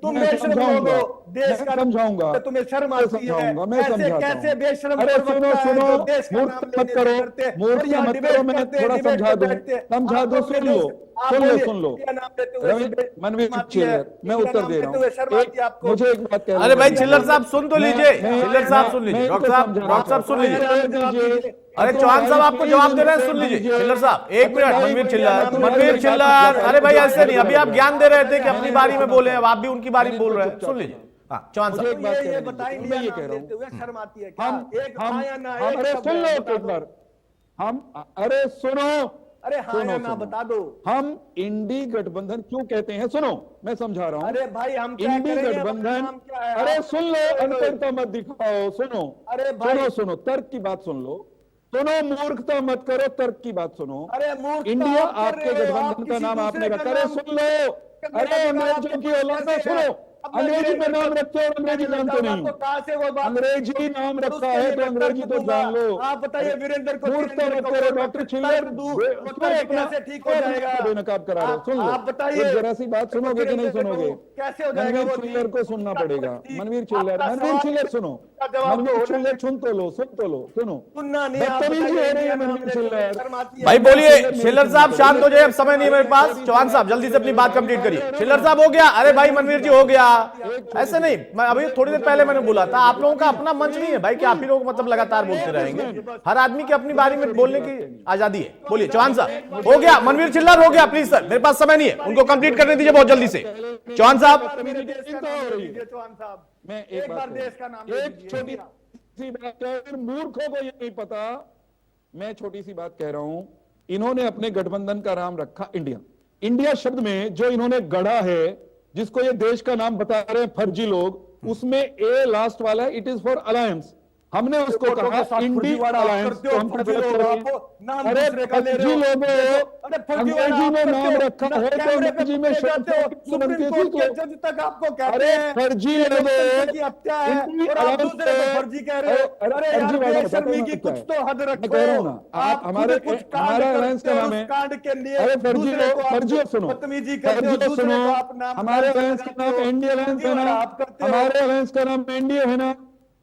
तुम बेशर्म लोग हो, देश का समझाऊंगा, तुम्हें शर्म आती है। मैं समझाता कैसे बेशर्म? अरे सुनो, मूर्ख मत करो, मैं थोड़ा समझा दो, सुन लो। मनवीर चिल्लर, मैं उत्तर दे रहा हूँ, मुझे एक बात कहना। अरे भाई चिल्लर साहब सुन तो लीजिए, चिल्लर साहब सुन लीजिए, डॉक्टर साहब सुन लीजिए। अरे चौहान साहब आपको जवाब दे रहे हैं, सुन लीजिए। चिल्लर साहब एक मिनट, मनवीर चिल्लर, अरे भाई ऐसे नहीं, अभी आप ज्ञान दे रहे थे कि अपनी बारी में बोले, अब आप भी उनकी बारी में बोल रहे हैं, सुन लीजिए। हाँ चौहान साहब, एक बात ये बताइए, मैं ये कह रहा हूँ, शर्म आती है अरे सुन लो एक बार, अरे सुनो, अरे हाँ या ना बता दो। हम इंडी गठबंधन क्यों कहते हैं? सुनो, मैं समझा रहा हूँ। अरे भाई हम क्या इंडी करेंगे? गठबंधन, क्या है? अरे सुन लो, अनपढ़ता मत दिखाओ, सुनो। अरे भाई सुनो, तर्क की बात सुन लो, सुनो, मूर्खता मत करो, तर्क की बात सुनो। अरे मूर्ख, इंडिया आपके गठबंधन का नाम आपने रखा, अरे सुन लो, अरे अंग्रेजों की औलाद है, सुनो, अंग्रेजी में नाम रखे और अंग्रेजी जानते नहीं, अंग्रेजी नाम रखा है तो अंग्रेजी तो जान लो। आप बताइए वीरेंद्र को, मूर्खता मत करो, डॉक्टर चिल्लर कैसे ठीक हो जाएगा? बेनकाब करा रहे हो, सुन लो। आप बताइए, जरा सी बात सुनोगे कि नहीं सुनोगे? कैसे हो जाएगा? मनवीर चिल्लर को सुनना पड़ेगा। मनवीर चिल्लर सुनो, मनवीर चिल्लर सुन तो लो, सुनो, सुनना नहीं, बदतमीजी हो रही है मनवीर चिल्लर। भाई बोलिए चिल्लर साहब, शांत हो जाइए, अब समय नहीं है मेरे पास। चौहान साहब जल्दी से अपनी बात कंप्लीट करिए। चिल्लर साहब हो गया? अरे भाई मनवीर जी हो गया, ऐसे नहीं। मैं अभी थोड़ी देर पहले मैंने बोला था, आप लोगों का अपना मंच नहीं है भाई कि आप ही लोग मतलब लगातार बोलते रहेंगे। हर आदमी की अपनी बारी में बोलने की आजादी है। बोलिए चौहान साहब हो गया, मनवीर चिल्लर हो गया, प्लीज सर, मेरे पास समय नहीं है, उनको कंप्लीट करने दीजिए बहुत जल्दी से। चौहान साहब, मैं एक बार देश का नाम, एक छोटी सी बात, मूर्खों को ये नहीं पता, मैं छोटी सी बात कह रहा हूं। इन्होंने अपने गठबंधन का नाम रखा इंडिया। इंडिया शब्द में जो इन्होंने गढ़ा है, जिसको ये देश का नाम बता रहे हैं फर्जी लोग, उसमें ए लास्ट वाला है, इट इज फॉर अलायंस। हमने उसको कहा इंडी अलायंस, तो हम अरे फर्जी लोगों, अंग्रेजी में नाम रखा है तो अंग्रेजी में जज तक आपको कहते हैं फर्जी फर्जी कह रहे हो। अरे यार बेशर्मी की कुछ तो हद रखो। आप हमारे अलायंस का नाम है, कांड के लिए अरे फर्जी सुनो, बदतमीजी करते हो, दूसरे को आप नाम, हमारे अलायंस का नाम एनडीए अलायंस है ना, हमारे अलायंस का नाम एनडीए है ना,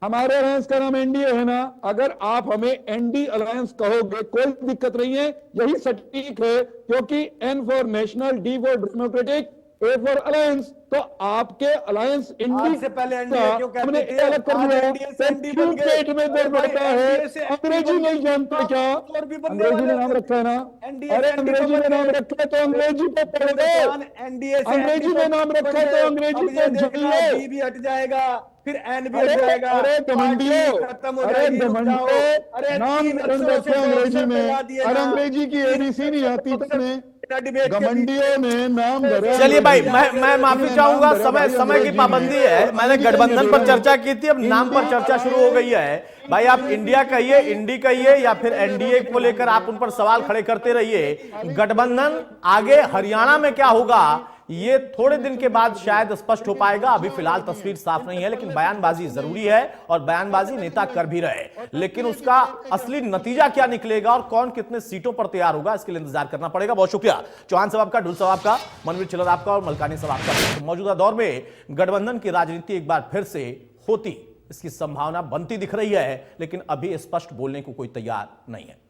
हमारे अलायंस का नाम एनडीए है ना, अगर आप हमें एनडी अलायंस कहोगे कोई दिक्कत नहीं है, यही सटीक है, क्योंकि N for national, D for democratic, A for alliance, तो आपके अलायंस इंडी से पहले एनडीए क्यों कहते हमने थे? अलग कर दिया है। एनडीए से एनडी बन गए। पेट में दर्द भाई, बढ़ता है, एनडीए से अंग्रेजी नहीं जानते क्या? और भी बनने अंग्रेजी ने वाले नाम रखा है ना, एनडीए अरे से एनडी अंग्रेजी में बन नाम गए। रखा है तो अंग्रेजी को पढ़ दो, एनडीए से अंग्रेजी एनडी में नाम रखा है तो अंग्रेजी अब ये को देखना, झेलो। बी भी हट जाएगा, फिर एन भी हट अरे जाएगा, अरे घमंडियों, पार्टी खत्म हो अरे जाएगी, रुक जाओ। घमंडियों, अरे नाम 3 रख अक्षरों रखे से अंग्रेजी ऑप्शन में, लगा दिए अरे ना। अंग्रेजी की एबीसी नहीं आती तुमने, डिबेट के बीच घमंडियों ने नाम धरा। चलिए भाई, मैं माफी चाहूंगा, समय की पाबंदी है। मैंने गठबंधन पर चर्चा की थी, अब नाम पर चर्चा शुरू हो गई है। भाई आप इंडिया कहिए, इंडी कहिए, या फिर एनडीए को लेकर आप उन पर सवाल खड़े करते रहिए। गठबंधन आगे हरियाणा में क्या होगा ये थोड़े दिन के बाद शायद स्पष्ट हो पाएगा। अभी फिलहाल तस्वीर साफ नहीं है, लेकिन बयानबाजी जरूरी है और बयानबाजी नेता कर भी रहे, लेकिन उसका असली नतीजा क्या निकलेगा और कौन कितने सीटों पर तैयार होगा इसके लिए इंतजार करना पड़ेगा। बहुत शुक्रिया चौहान साहब का, ढुल साहब का, मनवीर चिल्लर आपका और मलकानी साहब आपका। तो मौजूदा दौर में गठबंधन की राजनीति एक बार फिर से होती इसकी संभावना बनती दिख रही है, लेकिन अभी स्पष्ट बोलने को कोई तैयार नहीं है।